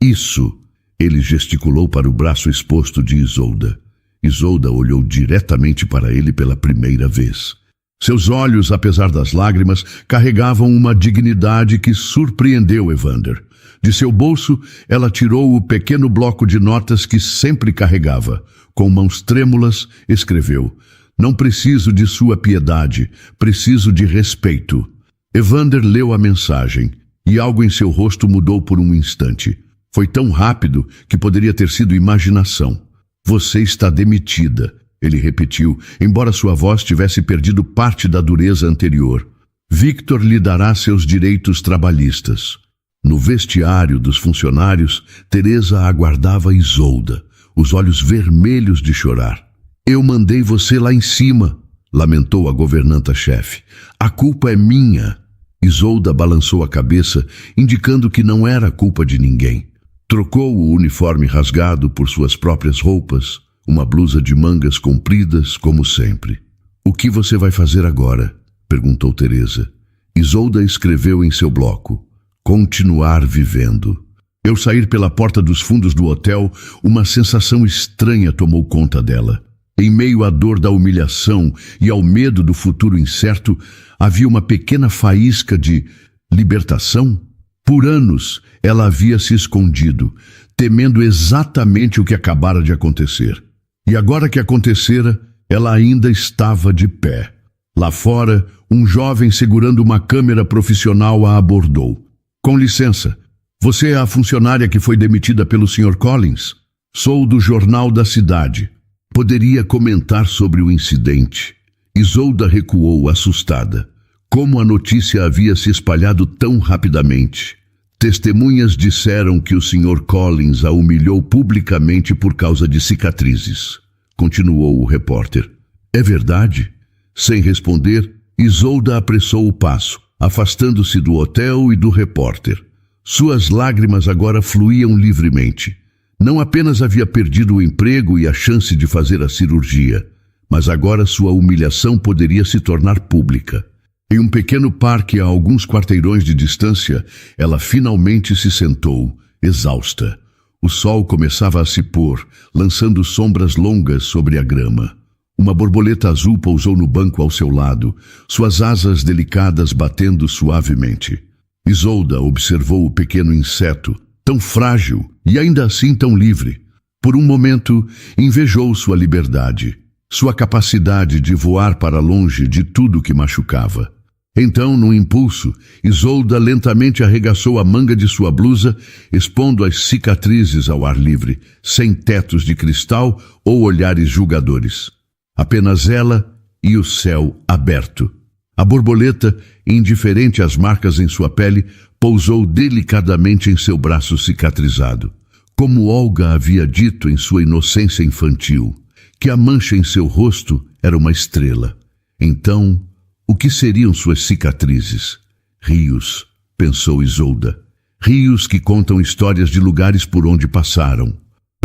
isso. Ele gesticulou para o braço exposto de Isolda. Isolda olhou diretamente para ele pela primeira vez. Seus olhos, apesar das lágrimas, carregavam uma dignidade que surpreendeu Evander. De seu bolso, ela tirou o pequeno bloco de notas que sempre carregava. Com mãos trêmulas, escreveu: Não preciso de sua piedade, preciso de respeito. Evander leu a mensagem, e algo em seu rosto mudou por um instante. Foi tão rápido que poderia ter sido imaginação. Você está demitida, ele repetiu, embora sua voz tivesse perdido parte da dureza anterior. Victor lhe dará seus direitos trabalhistas. No vestiário dos funcionários, Teresa aguardava Isolda, os olhos vermelhos de chorar. Eu mandei você lá em cima, lamentou a governanta-chefe. A culpa é minha. Isolda balançou a cabeça, indicando que não era culpa de ninguém. Trocou o uniforme rasgado por suas próprias roupas, uma blusa de mangas compridas, como sempre. O que você vai fazer agora? Perguntou Teresa. Isolda escreveu em seu bloco. Continuar vivendo. Ao sair pela porta dos fundos do hotel, uma sensação estranha tomou conta dela. Em meio à dor da humilhação e ao medo do futuro incerto, havia uma pequena faísca de libertação. Por anos, ela havia se escondido, temendo exatamente o que acabara de acontecer. E agora que acontecera, ela ainda estava de pé. Lá fora, um jovem segurando uma câmera profissional a abordou. Com licença, você é a funcionária que foi demitida pelo Sr. Collins? Sou do Jornal da Cidade. Poderia comentar sobre o incidente? Isolda recuou, assustada. Como a notícia havia se espalhado tão rapidamente? Testemunhas disseram que o Sr. Collins a humilhou publicamente por causa de cicatrizes. Continuou o repórter. É verdade? Sem responder, Isolda apressou o passo, afastando-se do hotel e do repórter. Suas lágrimas agora fluíam livremente. Não apenas havia perdido o emprego e a chance de fazer a cirurgia, mas agora sua humilhação poderia se tornar pública. Em um pequeno parque a alguns quarteirões de distância, ela finalmente se sentou, exausta. O sol começava a se pôr, lançando sombras longas sobre a grama. Uma borboleta azul pousou no banco ao seu lado, suas asas delicadas batendo suavemente. Isolda observou o pequeno inseto, tão frágil e ainda assim tão livre. Por um momento, invejou sua liberdade, sua capacidade de voar para longe de tudo que machucava. Então, num impulso, Isolda lentamente arregaçou a manga de sua blusa, expondo as cicatrizes ao ar livre, sem tetos de cristal ou olhares julgadores. Apenas ela e o céu aberto. A borboleta, indiferente às marcas em sua pele, pousou delicadamente em seu braço cicatrizado. Como Olga havia dito em sua inocência infantil, que a mancha em seu rosto era uma estrela. Então, o que seriam suas cicatrizes? Rios, pensou Isolda. Rios que contam histórias de lugares por onde passaram.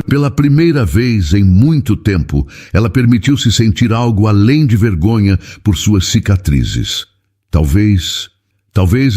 Pela primeira vez em muito tempo, ela permitiu-se sentir algo além de vergonha por suas cicatrizes. Talvez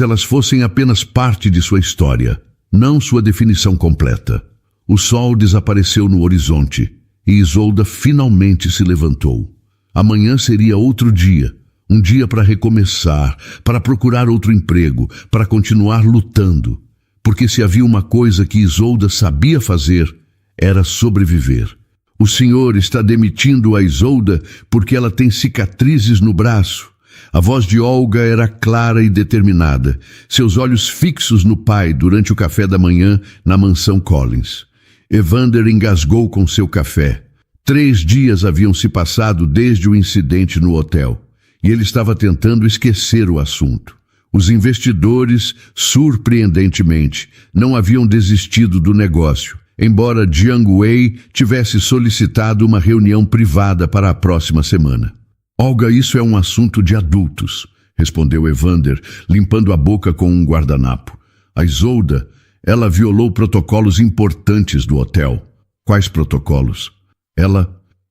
elas fossem apenas parte de sua história, não sua definição completa. O sol desapareceu no horizonte e Isolda finalmente se levantou. Amanhã seria outro dia. Um dia para recomeçar, para procurar outro emprego, para continuar lutando. Porque se havia uma coisa que Isolda sabia fazer, era sobreviver. O senhor está demitindo a Isolda porque ela tem cicatrizes no braço. A voz de Olga era clara e determinada, seus olhos fixos no pai durante o café da manhã na mansão Collins. Evander engasgou com seu café. 3 dias haviam se passado desde o incidente no hotel. E ele estava tentando esquecer o assunto. Os investidores, surpreendentemente, não haviam desistido do negócio, embora Jiang Wei tivesse solicitado uma reunião privada para a próxima semana. Olga, isso é um assunto de adultos, respondeu Evander, limpando a boca com um guardanapo. A Isolda, ela violou protocolos importantes do hotel. Quais protocolos?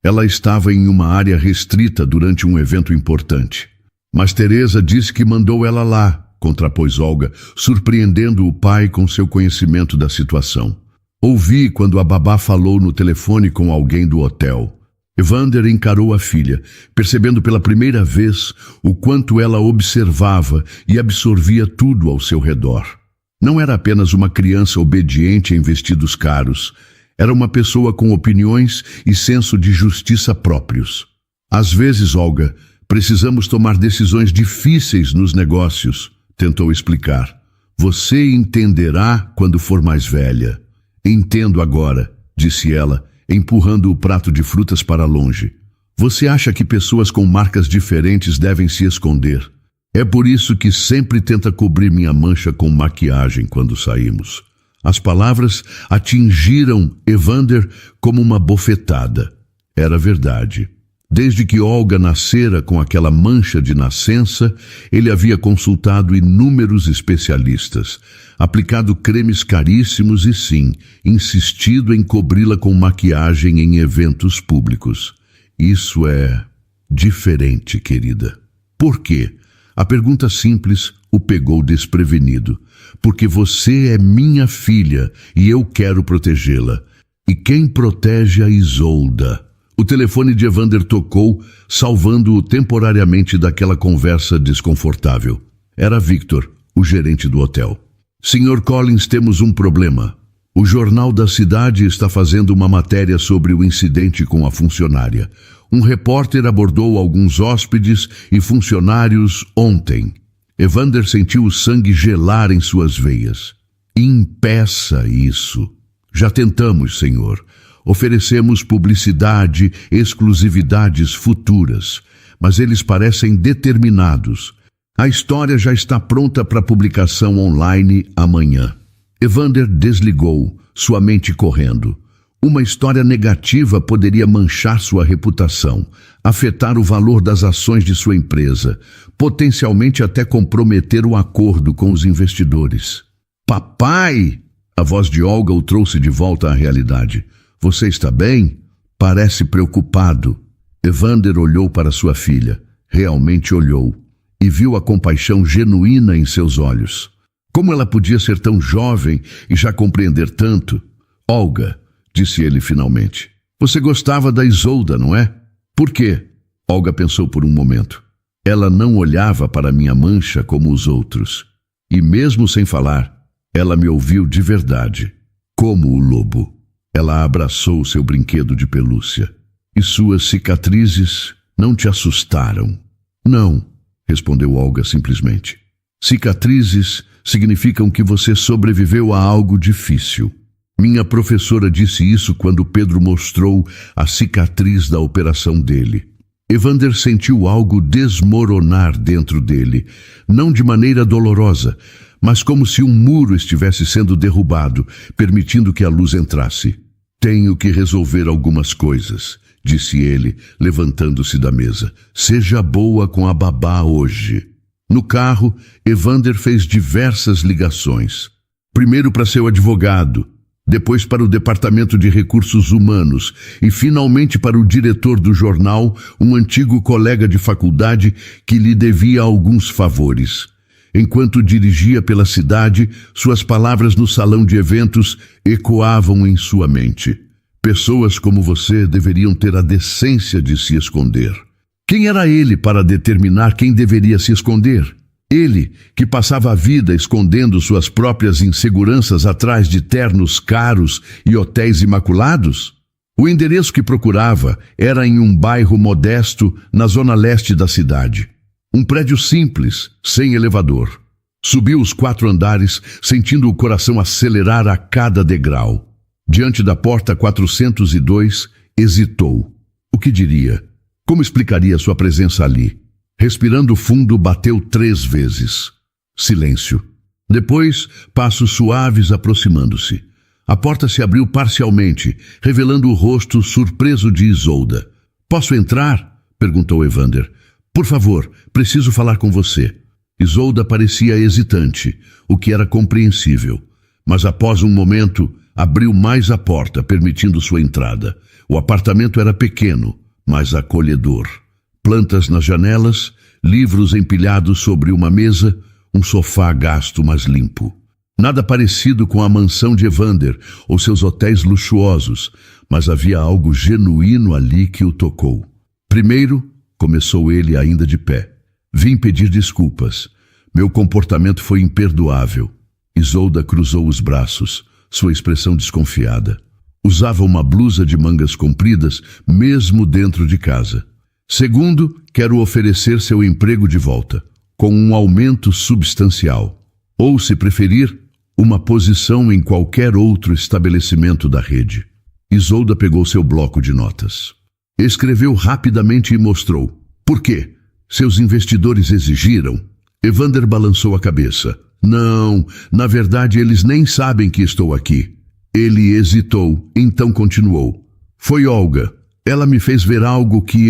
Ela estava em uma área restrita durante um evento importante. Mas Teresa disse que mandou ela lá, contrapôs Olga, surpreendendo o pai com seu conhecimento da situação. Ouvi quando a babá falou no telefone com alguém do hotel. Evander encarou a filha, percebendo pela primeira vez o quanto ela observava e absorvia tudo ao seu redor. Não era apenas uma criança obediente em vestidos caros. Era uma pessoa com opiniões e senso de justiça próprios. Às vezes, Olga, precisamos tomar decisões difíceis nos negócios, tentou explicar. Você entenderá quando for mais velha. Entendo agora, disse ela, empurrando o prato de frutas para longe. Você acha que pessoas com marcas diferentes devem se esconder? É por isso que sempre tenta cobrir minha mancha com maquiagem quando saímos. As palavras atingiram Evander como uma bofetada. Era verdade. Desde que Olga nascera com aquela mancha de nascença, ele havia consultado inúmeros especialistas, aplicado cremes caríssimos e, sim, insistido em cobri-la com maquiagem em eventos públicos. Isso é diferente, querida. Por quê? A pergunta simples o pegou desprevenido. Porque você é minha filha e eu quero protegê-la. E quem protege a Isolda? O telefone de Evander tocou, salvando-o temporariamente daquela conversa desconfortável. Era Victor, o gerente do hotel. Sr. Collins, temos um problema. O Jornal da Cidade está fazendo uma matéria sobre o incidente com a funcionária. Um repórter abordou alguns hóspedes e funcionários ontem. Evander sentiu o sangue gelar em suas veias. Impeça isso. Já tentamos, Senhor. Oferecemos publicidade, exclusividades futuras, mas eles parecem determinados. A história já está pronta para publicação online amanhã. Evander desligou, sua mente correndo. Uma história negativa poderia manchar sua reputação, afetar o valor das ações de sua empresa, potencialmente até comprometer o acordo com os investidores. Papai! A voz de Olga o trouxe de volta à realidade. Você está bem? Parece preocupado. Evander olhou para sua filha. Realmente olhou. E viu a compaixão genuína em seus olhos. Como ela podia ser tão jovem e já compreender tanto? Olga, disse ele finalmente. Você gostava da Isolda, não é? Por quê? Olga pensou por um momento. Ela não olhava para minha mancha como os outros. E mesmo sem falar, ela me ouviu de verdade. Como o lobo. Ela abraçou seu brinquedo de pelúcia. E suas cicatrizes não te assustaram? Não, respondeu Olga simplesmente. Cicatrizes significam que você sobreviveu a algo difícil. Minha professora disse isso quando Pedro mostrou a cicatriz da operação dele. Evander sentiu algo desmoronar dentro dele, não de maneira dolorosa, mas como se um muro estivesse sendo derrubado, permitindo que a luz entrasse. Tenho que resolver algumas coisas, disse ele, levantando-se da mesa. Seja boa com a babá hoje. No carro, Evander fez diversas ligações. Primeiro para seu advogado, depois para o Departamento de Recursos Humanos e finalmente para o diretor do jornal, um antigo colega de faculdade que lhe devia alguns favores. Enquanto dirigia pela cidade, suas palavras no salão de eventos ecoavam em sua mente. Pessoas como você deveriam ter a decência de se esconder. Quem era ele para determinar quem deveria se esconder? Ele, que passava a vida escondendo suas próprias inseguranças atrás de ternos caros e hotéis imaculados? O endereço que procurava era em um bairro modesto na zona leste da cidade. Um prédio simples, sem elevador. Subiu os 4 andares, sentindo o coração acelerar a cada degrau. Diante da porta 402, hesitou. O que diria? Como explicaria sua presença ali? Respirando fundo, bateu 3 vezes. Silêncio. Depois, passos suaves aproximando-se. A porta se abriu parcialmente, revelando o rosto surpreso de Isolda. Posso entrar? Perguntou Evander. Por favor, preciso falar com você. Isolda parecia hesitante, o que era compreensível. Mas após um momento, abriu mais a porta, permitindo sua entrada. O apartamento era pequeno, mas acolhedor. Plantas nas janelas, livros empilhados sobre uma mesa, um sofá gasto mas limpo. Nada parecido com a mansão de Evander ou seus hotéis luxuosos, mas havia algo genuíno ali que o tocou. Primeiro, começou ele ainda de pé. Vim pedir desculpas. Meu comportamento foi imperdoável. Isolda cruzou os braços, sua expressão desconfiada. Usava uma blusa de mangas compridas, mesmo dentro de casa. Segundo, quero oferecer seu emprego de volta, com um aumento substancial. Ou, se preferir, uma posição em qualquer outro estabelecimento da rede. Isolda pegou seu bloco de notas. Escreveu rapidamente e mostrou. Por quê? Seus investidores exigiram? Evander balançou a cabeça. Não, na verdade eles nem sabem que estou aqui. Ele hesitou, então continuou. Foi Olga. Ela me fez ver algo que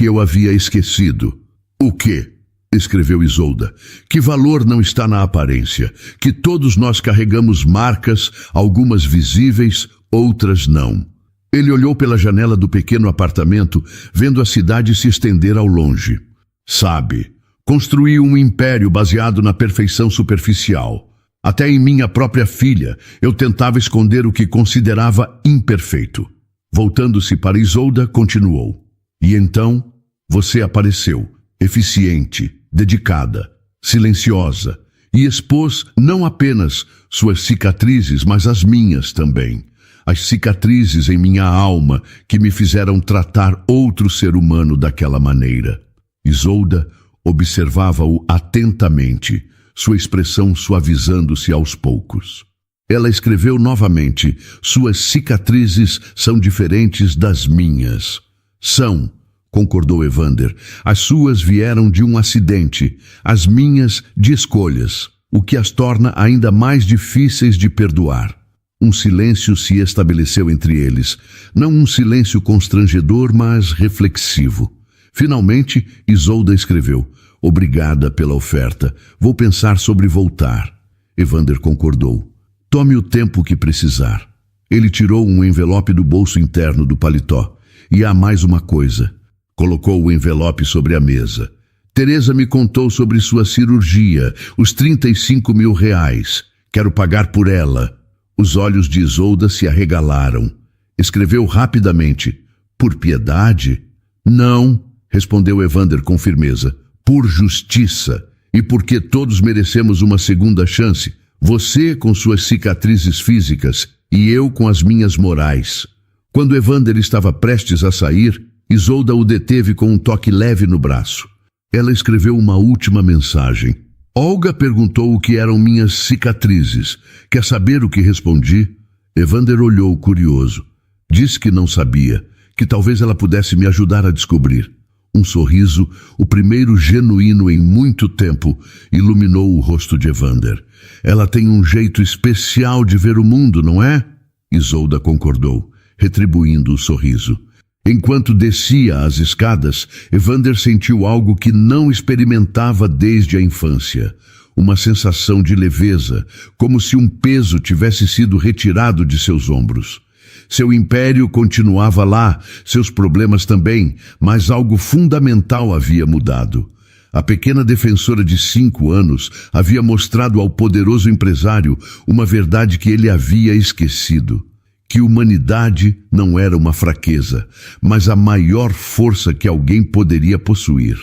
eu havia esquecido. O quê? Escreveu Isolda. Que valor não está na aparência, que todos nós carregamos marcas, algumas visíveis, outras não. Ele olhou pela janela do pequeno apartamento, vendo a cidade se estender ao longe. Sabe, construí um império baseado na perfeição superficial. Até em minha própria filha, eu tentava esconder o que considerava imperfeito. Voltando-se para Isolda, continuou. E então, você apareceu, eficiente, dedicada, silenciosa, e expôs não apenas suas cicatrizes, mas as minhas também. as cicatrizes em minha alma que me fizeram tratar outro ser humano daquela maneira. Isolda observava-o atentamente, sua expressão suavizando-se aos poucos. Ela escreveu novamente: suas cicatrizes são diferentes das minhas. São, concordou Evander. As suas vieram de um acidente, as minhas de escolhas, o que as torna ainda mais difíceis de perdoar. Um silêncio se estabeleceu entre eles, não um silêncio constrangedor, mas reflexivo. Finalmente, Isolda escreveu: obrigada pela oferta, vou pensar sobre voltar. Evander concordou. Tome o tempo que precisar. Ele tirou um envelope do bolso interno do paletó. E há mais uma coisa. Colocou o envelope sobre a mesa. Teresa me contou sobre sua cirurgia, os 35 mil reais. Quero pagar por ela. Os olhos de Isolda se arregalaram. Escreveu rapidamente: por piedade? Não, respondeu Evander com firmeza. Por justiça. E porque todos merecemos uma segunda chance. Você com suas cicatrizes físicas e eu com as minhas morais. Quando Evander estava prestes a sair, Isolda o deteve com um toque leve no braço. Ela escreveu uma última mensagem. Olga perguntou o que eram minhas cicatrizes. Quer saber o que respondi? Evander olhou curioso. Disse que não sabia, que talvez ela pudesse me ajudar a descobrir. Um sorriso, o primeiro genuíno em muito tempo, iluminou o rosto de Evander. Ela tem um jeito especial de ver o mundo, não é? Isolda concordou, retribuindo o sorriso. Enquanto descia as escadas, Evander sentiu algo que não experimentava desde a infância. Uma sensação de leveza, como se um peso tivesse sido retirado de seus ombros. Seu império continuava lá, seus problemas também, mas algo fundamental havia mudado. A pequena defensora de 5 anos havia mostrado ao poderoso empresário uma verdade que ele havia esquecido. Que humanidade não era uma fraqueza, mas a maior força que alguém poderia possuir.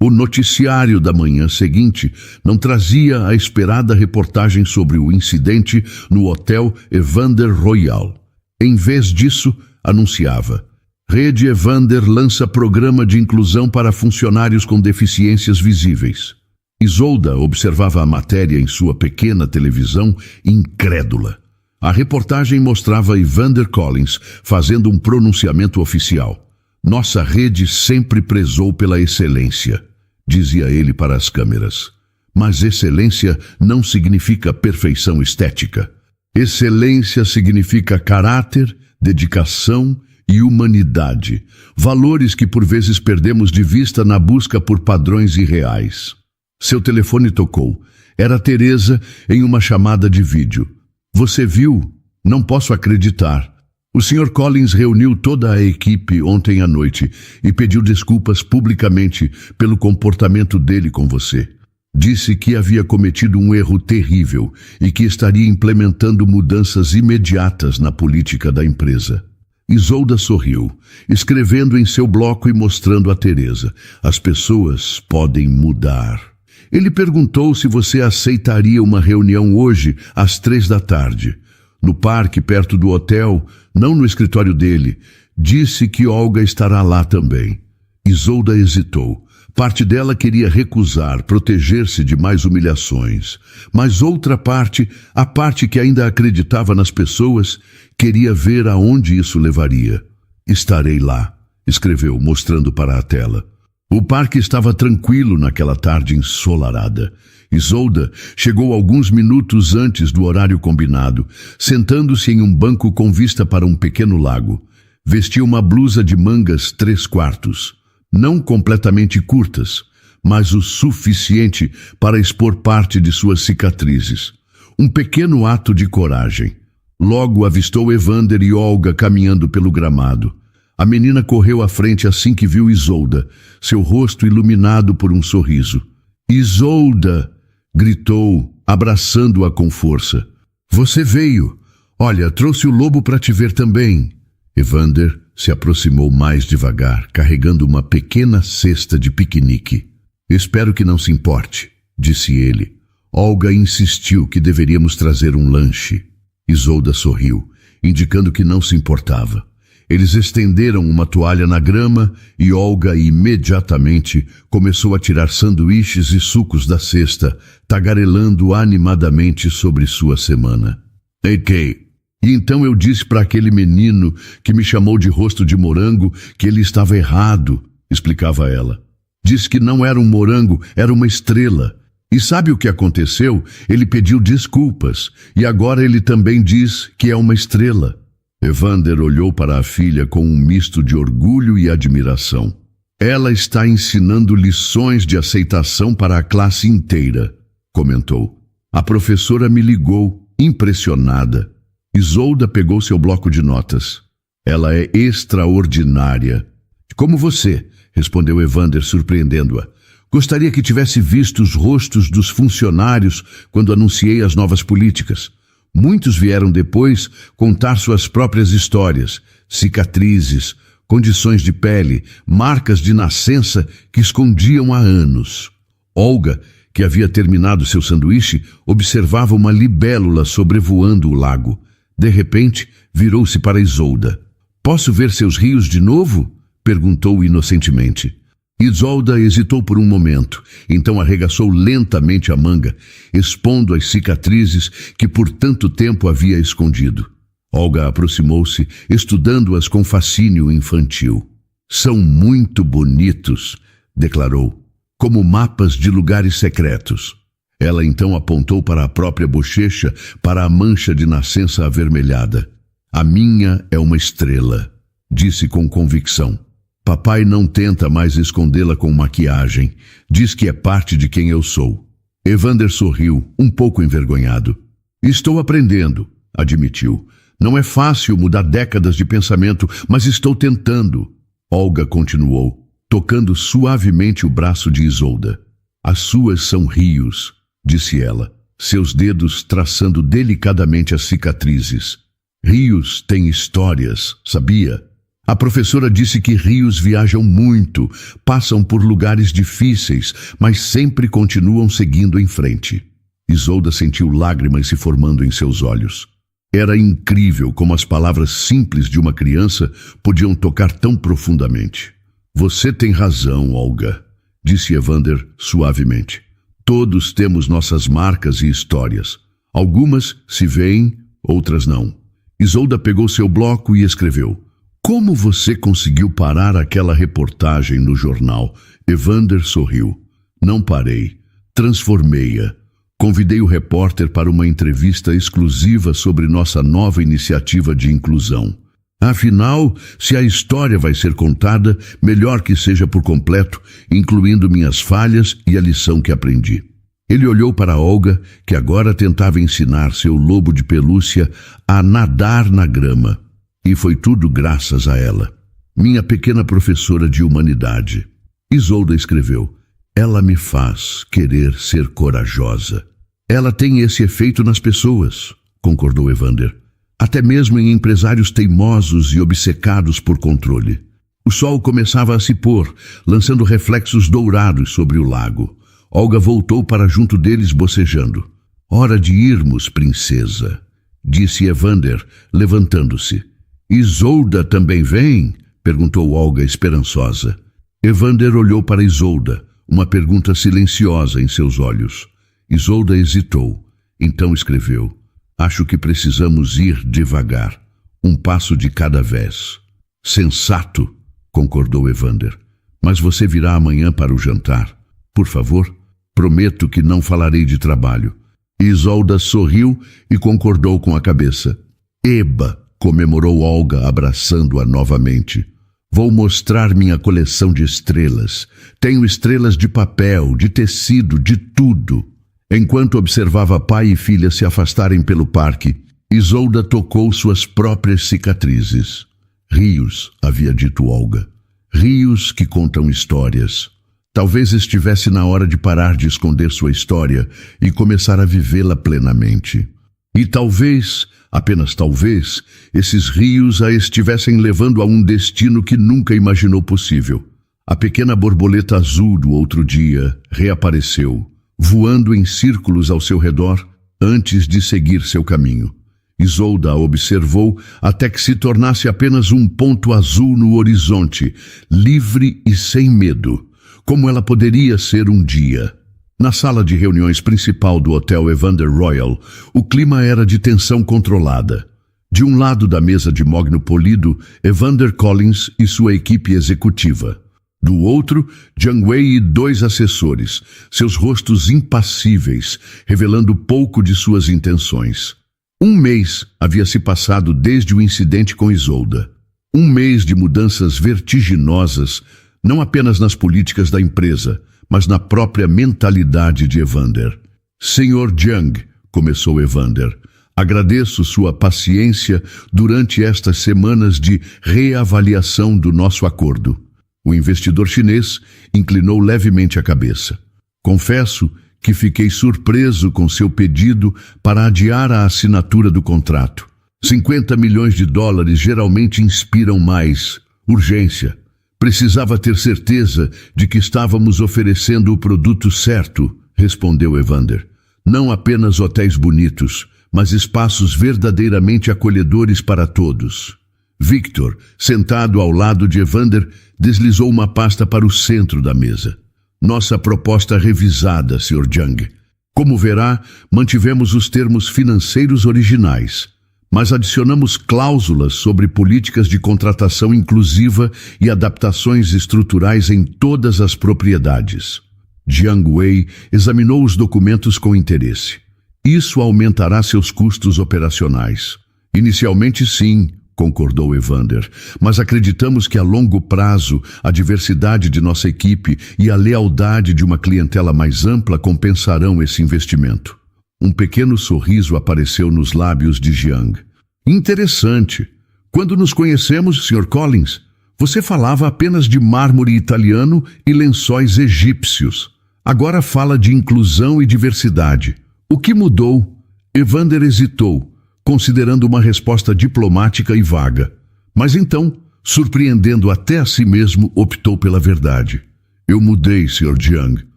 O noticiário da manhã seguinte não trazia a esperada reportagem sobre o incidente no hotel Evander Royal. Em vez disso, anunciava: Rede Evander lança programa de inclusão para funcionários com deficiências visíveis. Isolda observava a matéria em sua pequena televisão, incrédula. A reportagem mostrava Evander Collins fazendo um pronunciamento oficial. Nossa rede sempre prezou pela excelência, dizia ele para as câmeras. Mas excelência não significa perfeição estética. Excelência significa caráter, dedicação e humanidade, valores que por vezes perdemos de vista na busca por padrões irreais. Seu telefone tocou. Era Teresa em uma chamada de vídeo. Você viu? Não posso acreditar. O Sr. Collins reuniu toda a equipe ontem à noite e pediu desculpas publicamente pelo comportamento dele com você. Disse que havia cometido um erro terrível e que estaria implementando mudanças imediatas na política da empresa. Isolda sorriu, escrevendo em seu bloco e mostrando a Teresa. As pessoas podem mudar. Ele perguntou se você aceitaria uma reunião hoje às 3 da tarde. No parque, perto do hotel, não no escritório dele. Disse que Olga estará lá também. Isolda hesitou. Parte dela queria recusar, proteger-se de mais humilhações. Mas outra parte, a parte que ainda acreditava nas pessoas, queria ver aonde isso levaria. Estarei lá, escreveu, mostrando para a tela. O parque estava tranquilo naquela tarde ensolarada. Isolda chegou alguns minutos antes do horário combinado, sentando-se em um banco com vista para um pequeno lago. Vestia uma blusa de mangas 3/4. Não completamente curtas, mas o suficiente para expor parte de suas cicatrizes. Um pequeno ato de coragem. Logo avistou Evander e Olga caminhando pelo gramado. A menina correu à frente assim que viu Isolda, seu rosto iluminado por um sorriso. Isolda! Gritou, abraçando-a com força. Você veio. Olha, trouxe o lobo para te ver também. Evander se aproximou mais devagar, carregando uma pequena cesta de piquenique. Espero que não se importe, disse ele. Olga insistiu que deveríamos trazer um lanche. Isolda sorriu. indicando que não se importava. Eles estenderam uma toalha na grama e Olga imediatamente começou a tirar sanduíches e sucos da cesta, tagarelando animadamente sobre sua semana. Ei, Kay, e então eu disse para aquele menino que me chamou de rosto de morango que ele estava errado, explicava ela. Disse que não era um morango, era uma estrela. E sabe o que aconteceu? Ele pediu desculpas e agora ele também diz que é uma estrela. Evander olhou para a filha com um misto de orgulho e admiração. Ela está ensinando lições de aceitação para a classe inteira, comentou. A professora me ligou, impressionada. Isolda pegou seu bloco de notas. Ela é extraordinária. Como você, respondeu Evander, surpreendendo-a. Gostaria que tivesse visto os rostos dos funcionários quando anunciei as novas políticas. Muitos vieram depois contar suas próprias histórias, cicatrizes, condições de pele, marcas de nascença que escondiam há anos. Olga, que havia terminado seu sanduíche, observava uma libélula sobrevoando o lago. De repente, virou-se para Isolda. Posso ver seus rios de novo? Perguntou inocentemente. Isolda hesitou por um momento, então arregaçou lentamente a manga, expondo as cicatrizes que por tanto tempo havia escondido. Olga aproximou-se, estudando-as com fascínio infantil. São muito bonitos, declarou, como mapas de lugares secretos. Ela então apontou para a própria bochecha, para a mancha de nascença avermelhada. A minha é uma estrela, disse com convicção. Papai não tenta mais escondê-la com maquiagem. Diz que é parte de quem eu sou. Evander sorriu, um pouco envergonhado. Estou aprendendo, admitiu. Não é fácil mudar décadas de pensamento, mas estou tentando. Olga continuou, tocando suavemente o braço de Isolda. As suas são rios, disse ela, seus dedos traçando delicadamente as cicatrizes. Rios têm histórias, sabia? A professora disse que rios viajam muito, passam por lugares difíceis, mas sempre continuam seguindo em frente. Isolda sentiu lágrimas se formando em seus olhos. Era incrível como as palavras simples de uma criança podiam tocar tão profundamente. Você tem razão, Olga, disse Evander suavemente. Todos temos nossas marcas e histórias. Algumas se veem, outras não. Isolda pegou seu bloco e escreveu. Como você conseguiu parar aquela reportagem no jornal? Evander sorriu. Não parei. Transformei-a. Convidei o repórter para uma entrevista exclusiva sobre nossa nova iniciativa de inclusão. Afinal, se a história vai ser contada, melhor que seja por completo, incluindo minhas falhas e a lição que aprendi. Ele olhou para Olga, que agora tentava ensinar seu lobo de pelúcia a nadar na grama. E foi tudo graças a ela, minha pequena professora de humanidade. Isolda escreveu, ela me faz querer ser corajosa. Ela tem esse efeito nas pessoas, concordou Evander. Até mesmo em empresários teimosos e obcecados por controle. O sol começava a se pôr, lançando reflexos dourados sobre o lago. Olga voltou para junto deles bocejando. Hora de irmos, princesa, disse Evander, levantando-se. Isolda também vem? Perguntou Olga esperançosa. Evander olhou para Isolda, uma pergunta silenciosa em seus olhos. Isolda hesitou, então escreveu. Acho que precisamos ir devagar, um passo de cada vez. Sensato, concordou Evander. Mas você virá amanhã para o jantar. Por favor, prometo que não falarei de trabalho. Isolda sorriu e concordou com a cabeça. Eba! Comemorou Olga, abraçando-a novamente. Vou mostrar minha coleção de estrelas. Tenho estrelas de papel, de tecido, de tudo. Enquanto observava pai e filha se afastarem pelo parque, Isolda tocou suas próprias cicatrizes. Rios, havia dito Olga. Rios que contam histórias. Talvez estivesse na hora de parar de esconder sua história e começar a vivê-la plenamente. E talvez, apenas talvez, esses rios a estivessem levando a um destino que nunca imaginou possível. A pequena borboleta azul do outro dia reapareceu, voando em círculos ao seu redor antes de seguir seu caminho. Isolda a observou até que se tornasse apenas um ponto azul no horizonte, livre e sem medo, como ela poderia ser um dia. Na sala de reuniões principal do Hotel Evander Royal, o clima era de tensão controlada. De um lado da mesa de mogno polido, Evander Collins e sua equipe executiva. Do outro, Jiang Wei e 2 assessores, seus rostos impassíveis, revelando pouco de suas intenções. 1 mês havia se passado desde o incidente com Isolda. 1 mês de mudanças vertiginosas, não apenas nas políticas da empresa, mas na própria mentalidade de Evander. Senhor Jiang, começou Evander, agradeço sua paciência durante estas semanas de reavaliação do nosso acordo. O investidor chinês inclinou levemente a cabeça. Confesso que fiquei surpreso com seu pedido para adiar a assinatura do contrato. 50 milhões de dólares geralmente inspiram mais urgência. Precisava ter certeza de que estávamos oferecendo o produto certo, respondeu Evander. Não apenas hotéis bonitos, mas espaços verdadeiramente acolhedores para todos. Victor, sentado ao lado de Evander, deslizou uma pasta para o centro da mesa. Nossa proposta revisada, Sr. Jiang. Como verá, mantivemos os termos financeiros originais, mas adicionamos cláusulas sobre políticas de contratação inclusiva e adaptações estruturais em todas as propriedades. Jiang Wei examinou os documentos com interesse. Isso aumentará seus custos operacionais. Inicialmente, sim, concordou Evander, mas acreditamos que a longo prazo a diversidade de nossa equipe e a lealdade de uma clientela mais ampla compensarão esse investimento. Um pequeno sorriso apareceu nos lábios de Jiang. Interessante. Quando nos conhecemos, Sr. Collins, você falava apenas de mármore italiano e lençóis egípcios. Agora fala de inclusão e diversidade. O que mudou? Evander hesitou, considerando uma resposta diplomática e vaga. Mas então, surpreendendo até a si mesmo, optou pela verdade. Eu mudei, Sr. Jiang,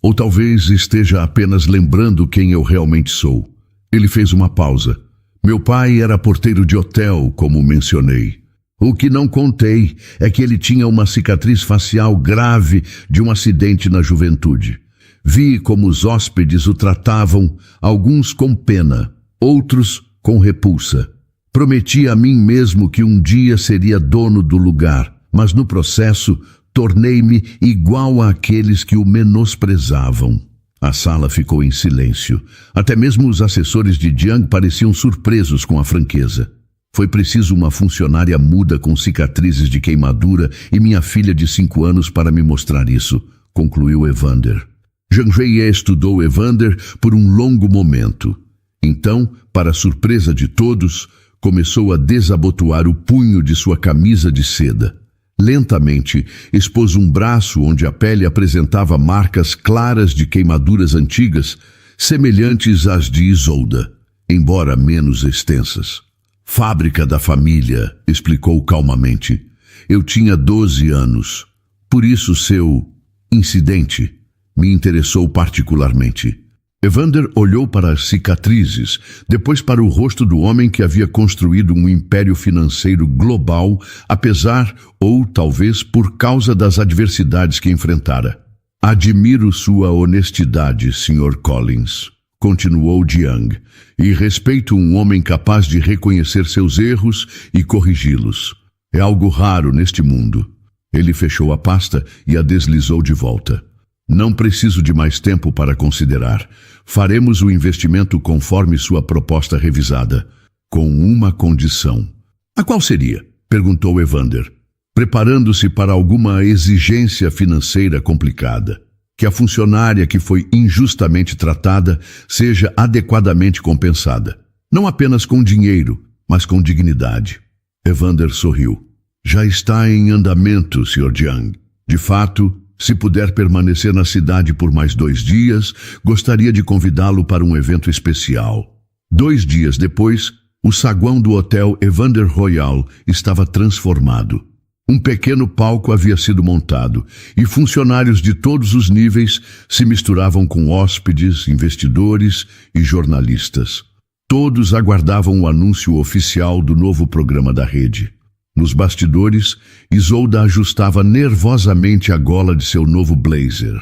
ou talvez esteja apenas lembrando quem eu realmente sou. Ele fez uma pausa. Meu pai era porteiro de hotel, como mencionei. O que não contei é que ele tinha uma cicatriz facial grave de um acidente na juventude. Vi como os hóspedes o tratavam, alguns com pena, outros com repulsa. Prometi a mim mesmo que um dia seria dono do lugar, mas no processo tornei-me igual àqueles que o menosprezavam. A sala ficou em silêncio. Até mesmo os assessores de Jiang pareciam surpresos com a franqueza. Foi preciso uma funcionária muda com cicatrizes de queimadura e minha filha de 5 anos para me mostrar isso, concluiu Evander. Jiang Wei estudou Evander por um longo momento. Então, para surpresa de todos, começou a desabotoar o punho de sua camisa de seda. Lentamente, expôs um braço onde a pele apresentava marcas claras de queimaduras antigas, semelhantes às de Isolda, embora menos extensas. Fábrica da família, explicou calmamente. Eu tinha 12 anos. Por isso seu incidente me interessou particularmente. Evander olhou para as cicatrizes, depois para o rosto do homem que havia construído um império financeiro global, apesar ou talvez por causa das adversidades que enfrentara. Admiro sua honestidade, Sr. Collins, continuou Jiang, e respeito um homem capaz de reconhecer seus erros e corrigi-los. É algo raro neste mundo. Ele fechou a pasta e a deslizou de volta. Não preciso de mais tempo para considerar. Faremos o investimento conforme sua proposta revisada, com uma condição. A qual seria? Perguntou Evander, preparando-se para alguma exigência financeira complicada. Que a funcionária que foi injustamente tratada seja adequadamente compensada. Não apenas com dinheiro, mas com dignidade. Evander sorriu. Já está em andamento, Sr. Jiang. De fato, se puder permanecer na cidade por mais 2 dias, gostaria de convidá-lo para um evento especial. 2 dias depois, o saguão do Hotel Evander Royal estava transformado. Um pequeno palco havia sido montado e funcionários de todos os níveis se misturavam com hóspedes, investidores e jornalistas. Todos aguardavam o anúncio oficial do novo programa da rede. Nos bastidores, Isolda ajustava nervosamente a gola de seu novo blazer.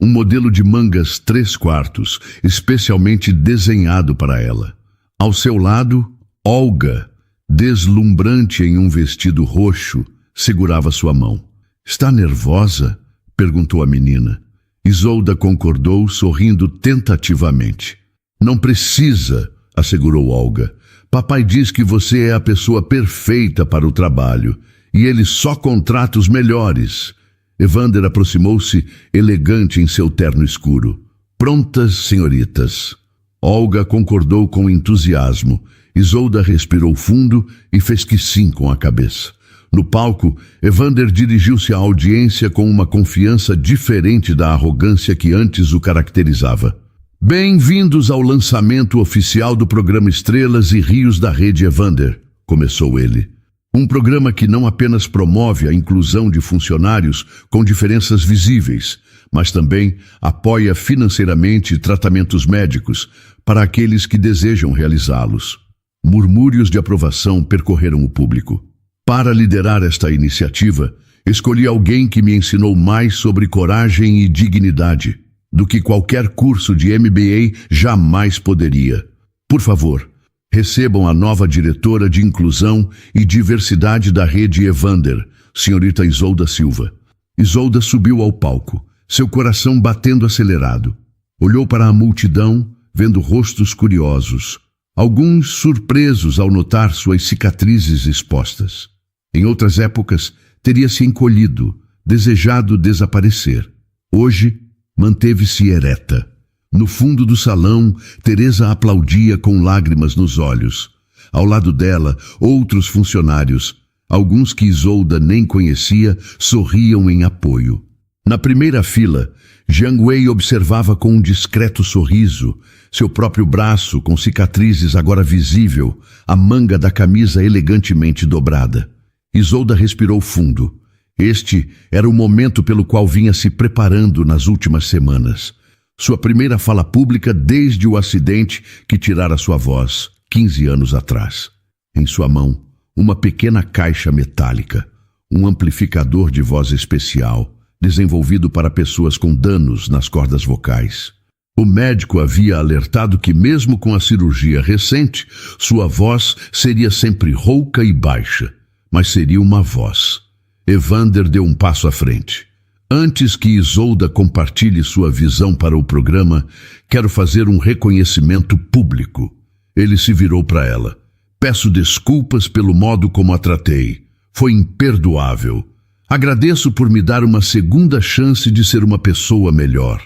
Um modelo de mangas 3/4, especialmente desenhado para ela. Ao seu lado, Olga, deslumbrante em um vestido roxo, segurava sua mão. "Está nervosa?" perguntou a menina. Isolda concordou, sorrindo tentativamente. "Não precisa", assegurou Olga. "Papai diz que você é a pessoa perfeita para o trabalho e ele só contrata os melhores." Evander aproximou-se, elegante em seu terno escuro. "Prontas, senhoritas." Olga concordou com entusiasmo. Isolda respirou fundo e fez que sim com a cabeça. No palco, Evander dirigiu-se à audiência com uma confiança diferente da arrogância que antes o caracterizava. "Bem-vindos ao lançamento oficial do programa Estrelas e Rios da Rede Evander", começou ele. Um programa que não apenas promove a inclusão de funcionários com diferenças visíveis, mas também apoia financeiramente tratamentos médicos para aqueles que desejam realizá-los. Murmúrios de aprovação percorreram o público. Para liderar esta iniciativa, escolhi alguém que me ensinou mais sobre coragem e dignidade do que qualquer curso de MBA jamais poderia. Por favor, recebam a nova diretora de Inclusão e Diversidade da Rede Evander, senhorita Isolda Silva. Isolda subiu ao palco, seu coração batendo acelerado. Olhou para a multidão, vendo rostos curiosos, alguns surpresos ao notar suas cicatrizes expostas. Em outras épocas, teria se encolhido, desejado desaparecer. Hoje, manteve-se ereta. No fundo do salão, Teresa aplaudia com lágrimas nos olhos. Ao lado dela, outros funcionários, alguns que Isolda nem conhecia, sorriam em apoio. Na primeira fila, Jiang Wei observava com um discreto sorriso, seu próprio braço com cicatrizes agora visível, a manga da camisa elegantemente dobrada. Isolda respirou fundo. Este era o momento pelo qual vinha se preparando nas últimas semanas. Sua primeira fala pública desde o acidente que tirara sua voz, 15 anos atrás. Em sua mão, uma pequena caixa metálica, um amplificador de voz especial, desenvolvido para pessoas com danos nas cordas vocais. O médico havia alertado que mesmo com a cirurgia recente, sua voz seria sempre rouca e baixa, mas seria uma voz. Evander deu um passo à frente. "Antes que Isolda compartilhe sua visão para o programa, quero fazer um reconhecimento público." Ele se virou para ela. "Peço desculpas pelo modo como a tratei. Foi imperdoável. Agradeço por me dar uma segunda chance de ser uma pessoa melhor."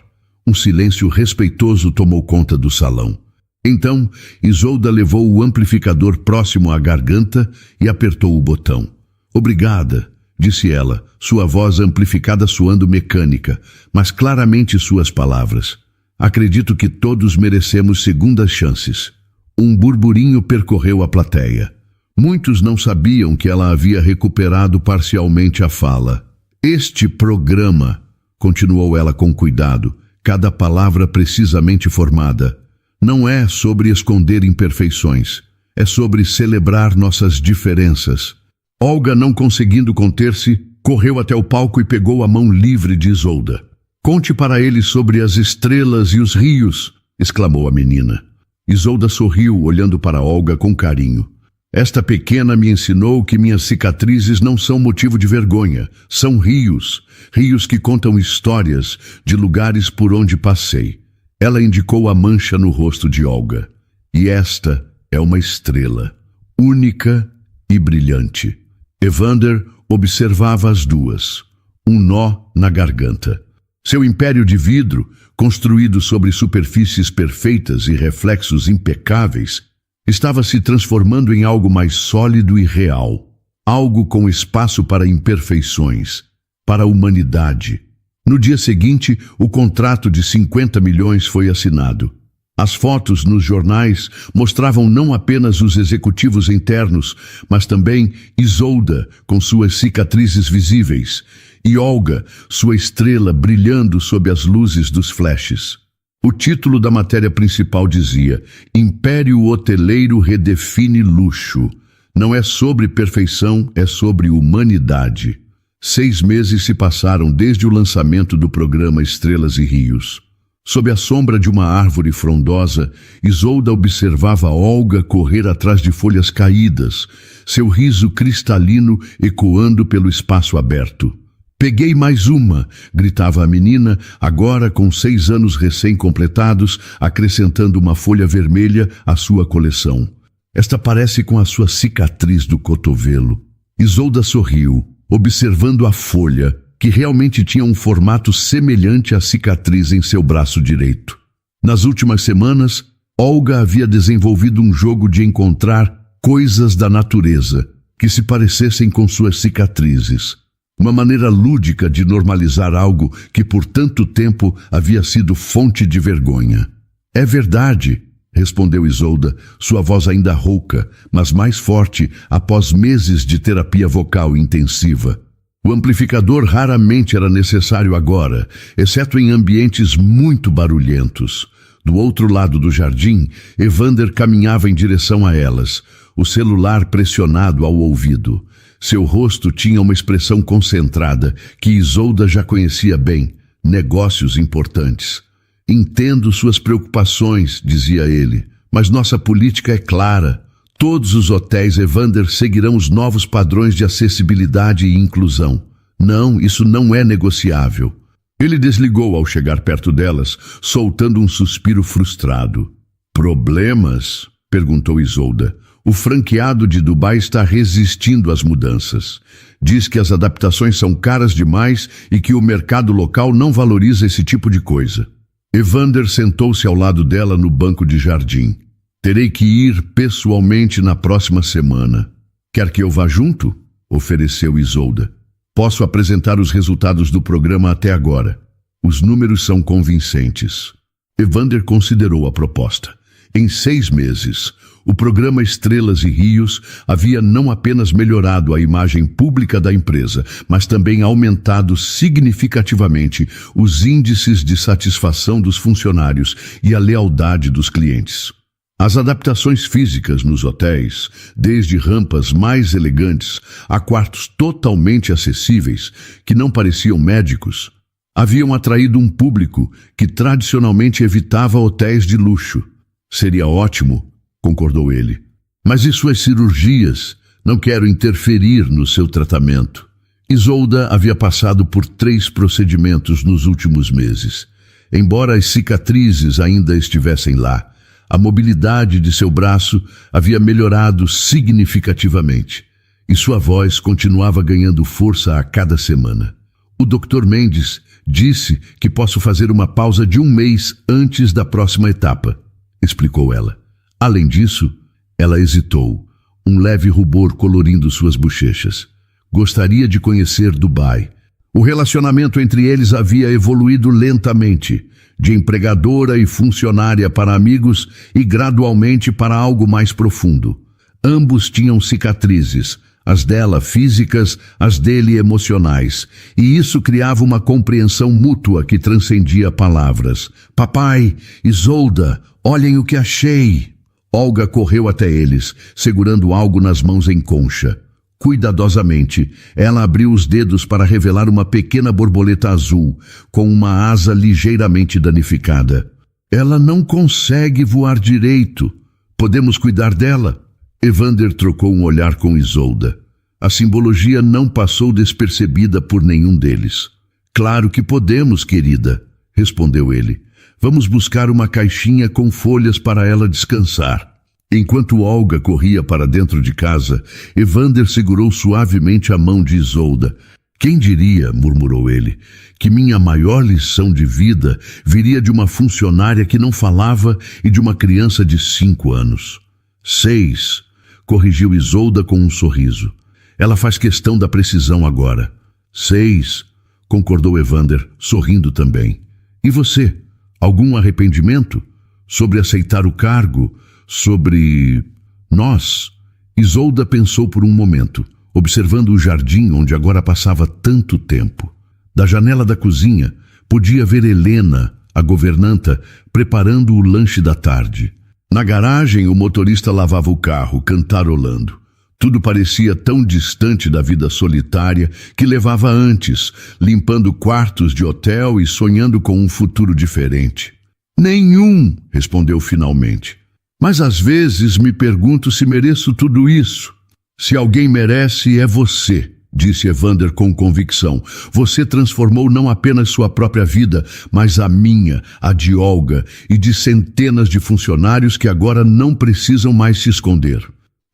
Um silêncio respeitoso tomou conta do salão. Então, Isolda levou o amplificador próximo à garganta e apertou o botão. "Obrigada", disse ela, sua voz amplificada soando mecânica, mas claramente suas palavras. "Acredito que todos merecemos segundas chances." Um burburinho percorreu a plateia. Muitos não sabiam que ela havia recuperado parcialmente a fala. "Este programa", continuou ela com cuidado, cada palavra precisamente formada, "não é sobre esconder imperfeições, é sobre celebrar nossas diferenças." Olga, não conseguindo conter-se, correu até o palco e pegou a mão livre de Isolda. "Conte para ele sobre as estrelas e os rios", exclamou a menina. Isolda sorriu, olhando para Olga com carinho. "Esta pequena me ensinou que minhas cicatrizes não são motivo de vergonha, são rios, rios que contam histórias de lugares por onde passei." Ela indicou a mancha no rosto de Olga. "E esta é uma estrela, única e brilhante." Evander observava as duas, um nó na garganta. Seu império de vidro, construído sobre superfícies perfeitas e reflexos impecáveis, estava se transformando em algo mais sólido e real, algo com espaço para imperfeições, para a humanidade. No dia seguinte, o contrato de 50 milhões foi assinado. As fotos nos jornais mostravam não apenas os executivos internos, mas também Isolda, com suas cicatrizes visíveis, e Olga, sua estrela brilhando sob as luzes dos flashes. O título da matéria principal dizia: Império Hoteleiro redefine luxo. Não é sobre perfeição, é sobre humanidade. 6 meses se passaram desde o lançamento do programa Estrelas e Rios. Sob a sombra de uma árvore frondosa, Isolda observava Olga correr atrás de folhas caídas, seu riso cristalino ecoando pelo espaço aberto. Peguei mais uma, gritava a menina, agora com 6 anos recém-completados, acrescentando uma folha vermelha à sua coleção. Esta parece com a sua cicatriz do cotovelo. Isolda sorriu, observando a folha, que realmente tinha um formato semelhante à cicatriz em seu braço direito. Nas últimas semanas, Olga havia desenvolvido um jogo de encontrar coisas da natureza que se parecessem com suas cicatrizes. Uma maneira lúdica de normalizar algo que por tanto tempo havia sido fonte de vergonha. É verdade, respondeu Isolda, sua voz ainda rouca, mas mais forte após meses de terapia vocal intensiva. O amplificador raramente era necessário agora, exceto em ambientes muito barulhentos. Do outro lado do jardim, Evander caminhava em direção a elas, o celular pressionado ao ouvido. Seu rosto tinha uma expressão concentrada, que Isolda já conhecia bem: negócios importantes. Entendo suas preocupações, dizia ele, mas nossa política é clara. Todos os hotéis Evander seguirão os novos padrões de acessibilidade e inclusão. Não, isso não é negociável. Ele desligou ao chegar perto delas, soltando um suspiro frustrado. Problemas? Perguntou Isolda. O franqueado de Dubai está resistindo às mudanças. Diz que as adaptações são caras demais e que o mercado local não valoriza esse tipo de coisa. Evander sentou-se ao lado dela no banco de jardim. Terei que ir pessoalmente na próxima semana. Quer que eu vá junto? Ofereceu Isolda. Posso apresentar os resultados do programa até agora. Os números são convincentes. Evander considerou a proposta. Em 6 meses, o programa Estrelas e Rios havia não apenas melhorado a imagem pública da empresa, mas também aumentado significativamente os índices de satisfação dos funcionários e a lealdade dos clientes. As adaptações físicas nos hotéis, desde rampas mais elegantes a quartos totalmente acessíveis, que não pareciam médicos, haviam atraído um público que tradicionalmente evitava hotéis de luxo. Seria ótimo, concordou ele. Mas e suas cirurgias? Não quero interferir no seu tratamento. Isolda havia passado por 3 procedimentos nos últimos meses. Embora as cicatrizes ainda estivessem lá, a mobilidade de seu braço havia melhorado significativamente e sua voz continuava ganhando força a cada semana. O Dr. Mendes disse que posso fazer uma pausa de 1 mês antes da próxima etapa, explicou ela. Além disso, ela hesitou, um leve rubor colorindo suas bochechas. Gostaria de conhecer Dubai. O relacionamento entre eles havia evoluído lentamente, de empregadora e funcionária para amigos e gradualmente para algo mais profundo. Ambos tinham cicatrizes, as dela físicas, as dele emocionais, e isso criava uma compreensão mútua que transcendia palavras. Papai, Isolda, olhem o que achei! Olga correu até eles, segurando algo nas mãos em concha. Cuidadosamente, ela abriu os dedos para revelar uma pequena borboleta azul, com uma asa ligeiramente danificada. Ela não consegue voar direito. Podemos cuidar dela? Evander trocou um olhar com Isolda. A simbologia não passou despercebida por nenhum deles. Claro que podemos, querida, respondeu ele. Vamos buscar uma caixinha com folhas para ela descansar. Enquanto Olga corria para dentro de casa, Evander segurou suavemente a mão de Isolda. Quem diria, murmurou ele, que minha maior lição de vida viria de uma funcionária que não falava e de uma criança de 5 anos. 6, corrigiu Isolda com um sorriso. Ela faz questão da precisão agora. 6, concordou Evander, sorrindo também. E você? Algum arrependimento? Sobre aceitar o cargo? Sobre nós? Isolda pensou por um momento, observando o jardim onde agora passava tanto tempo. Da janela da cozinha, podia ver Helena, a governanta, preparando o lanche da tarde. Na garagem, o motorista lavava o carro, cantarolando. Tudo parecia tão distante da vida solitária que levava antes, limpando quartos de hotel e sonhando com um futuro diferente. Nenhum, respondeu finalmente. Mas às vezes me pergunto se mereço tudo isso. Se alguém merece, é você, disse Evander com convicção. Você transformou não apenas sua própria vida, mas a minha, a de Olga e de centenas de funcionários que agora não precisam mais se esconder.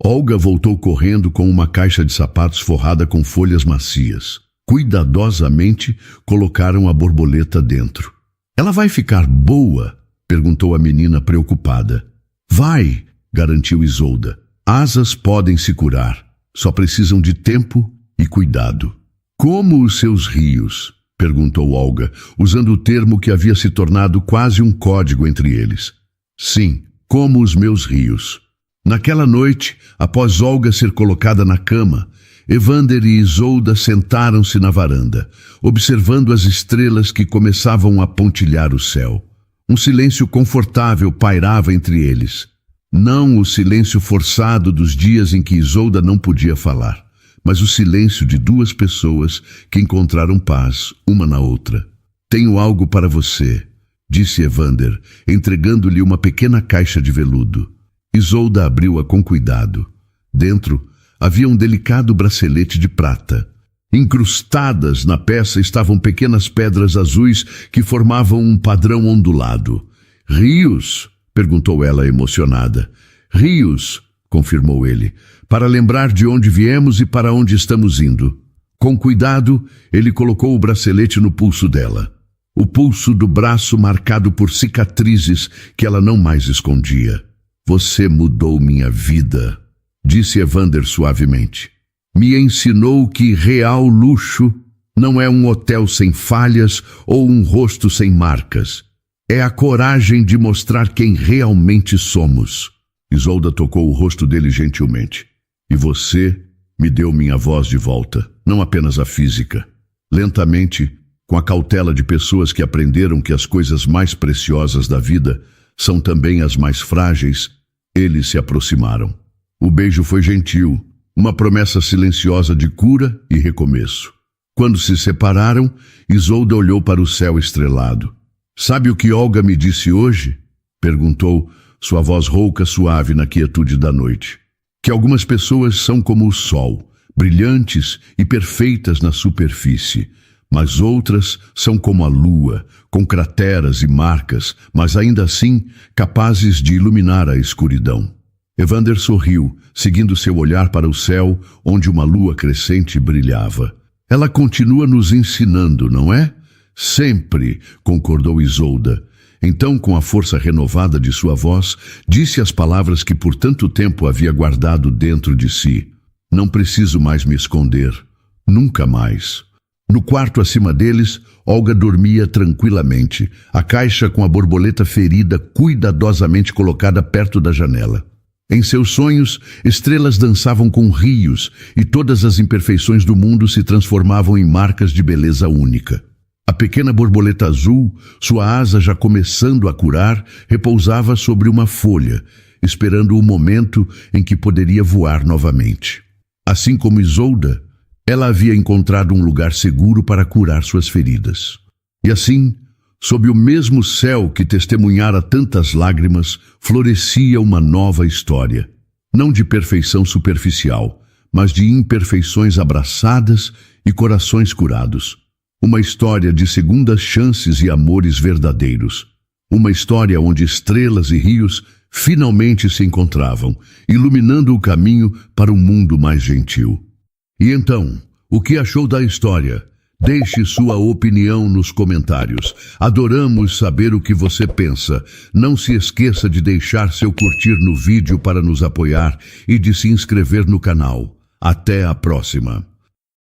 Olga voltou correndo com uma caixa de sapatos forrada com folhas macias. Cuidadosamente, colocaram a borboleta dentro. Ela vai ficar boa? Perguntou a menina preocupada. Vai, garantiu Isolda. Asas podem se curar. Só precisam de tempo e cuidado. Como os seus rios? Perguntou Olga, usando o termo que havia se tornado quase um código entre eles. Sim, como os meus rios. Naquela noite, após Olga ser colocada na cama, Evander e Isolda sentaram-se na varanda, observando as estrelas que começavam a pontilhar o céu. Um silêncio confortável pairava entre eles. Não o silêncio forçado dos dias em que Isolda não podia falar, mas o silêncio de duas pessoas que encontraram paz uma na outra. Tenho algo para você, disse Evander, entregando-lhe uma pequena caixa de veludo. Isolda abriu-a com cuidado. Dentro havia um delicado bracelete de prata. Incrustadas na peça estavam pequenas pedras azuis que formavam um padrão ondulado. Rios? Perguntou ela emocionada. Rios, confirmou ele, para lembrar de onde viemos e para onde estamos indo. Com cuidado, ele colocou o bracelete no pulso dela. O pulso do braço marcado por cicatrizes que ela não mais escondia. Você mudou minha vida, disse Evander suavemente. Me ensinou que real luxo não é um hotel sem falhas ou um rosto sem marcas. É a coragem de mostrar quem realmente somos. Isolda tocou o rosto dele gentilmente. E você me deu minha voz de volta, não apenas a física. Lentamente, com a cautela de pessoas que aprenderam que as coisas mais preciosas da vida são também as mais frágeis, eles se aproximaram. O beijo foi gentil, uma promessa silenciosa de cura e recomeço. Quando se separaram, Isolda olhou para o céu estrelado. Sabe o que Olga me disse hoje? Perguntou, sua voz rouca suave na quietude da noite. Que algumas pessoas são como o sol, brilhantes e perfeitas na superfície, mas outras são como a lua, com crateras e marcas, mas ainda assim capazes de iluminar a escuridão. Evander sorriu, seguindo seu olhar para o céu, onde uma lua crescente brilhava. Ela continua nos ensinando, não é? Sempre, concordou Isolda. Então, com a força renovada de sua voz, disse as palavras que por tanto tempo havia guardado dentro de si. Não preciso mais me esconder. Nunca mais. No quarto acima deles, Olga dormia tranquilamente, a caixa com a borboleta ferida cuidadosamente colocada perto da janela. Em seus sonhos, estrelas dançavam com rios e todas as imperfeições do mundo se transformavam em marcas de beleza única. A pequena borboleta azul, sua asa já começando a curar, repousava sobre uma folha, esperando o momento em que poderia voar novamente. Assim como Isolda, ela havia encontrado um lugar seguro para curar suas feridas. E assim, sob o mesmo céu que testemunhara tantas lágrimas, florescia uma nova história. Não de perfeição superficial, mas de imperfeições abraçadas e corações curados. Uma história de segundas chances e amores verdadeiros. Uma história onde estrelas e rios finalmente se encontravam, iluminando o caminho para um mundo mais gentil. E então, o que achou da história? Deixe sua opinião nos comentários. Adoramos saber o que você pensa. Não se esqueça de deixar seu curtir no vídeo para nos apoiar e de se inscrever no canal. Até a próxima!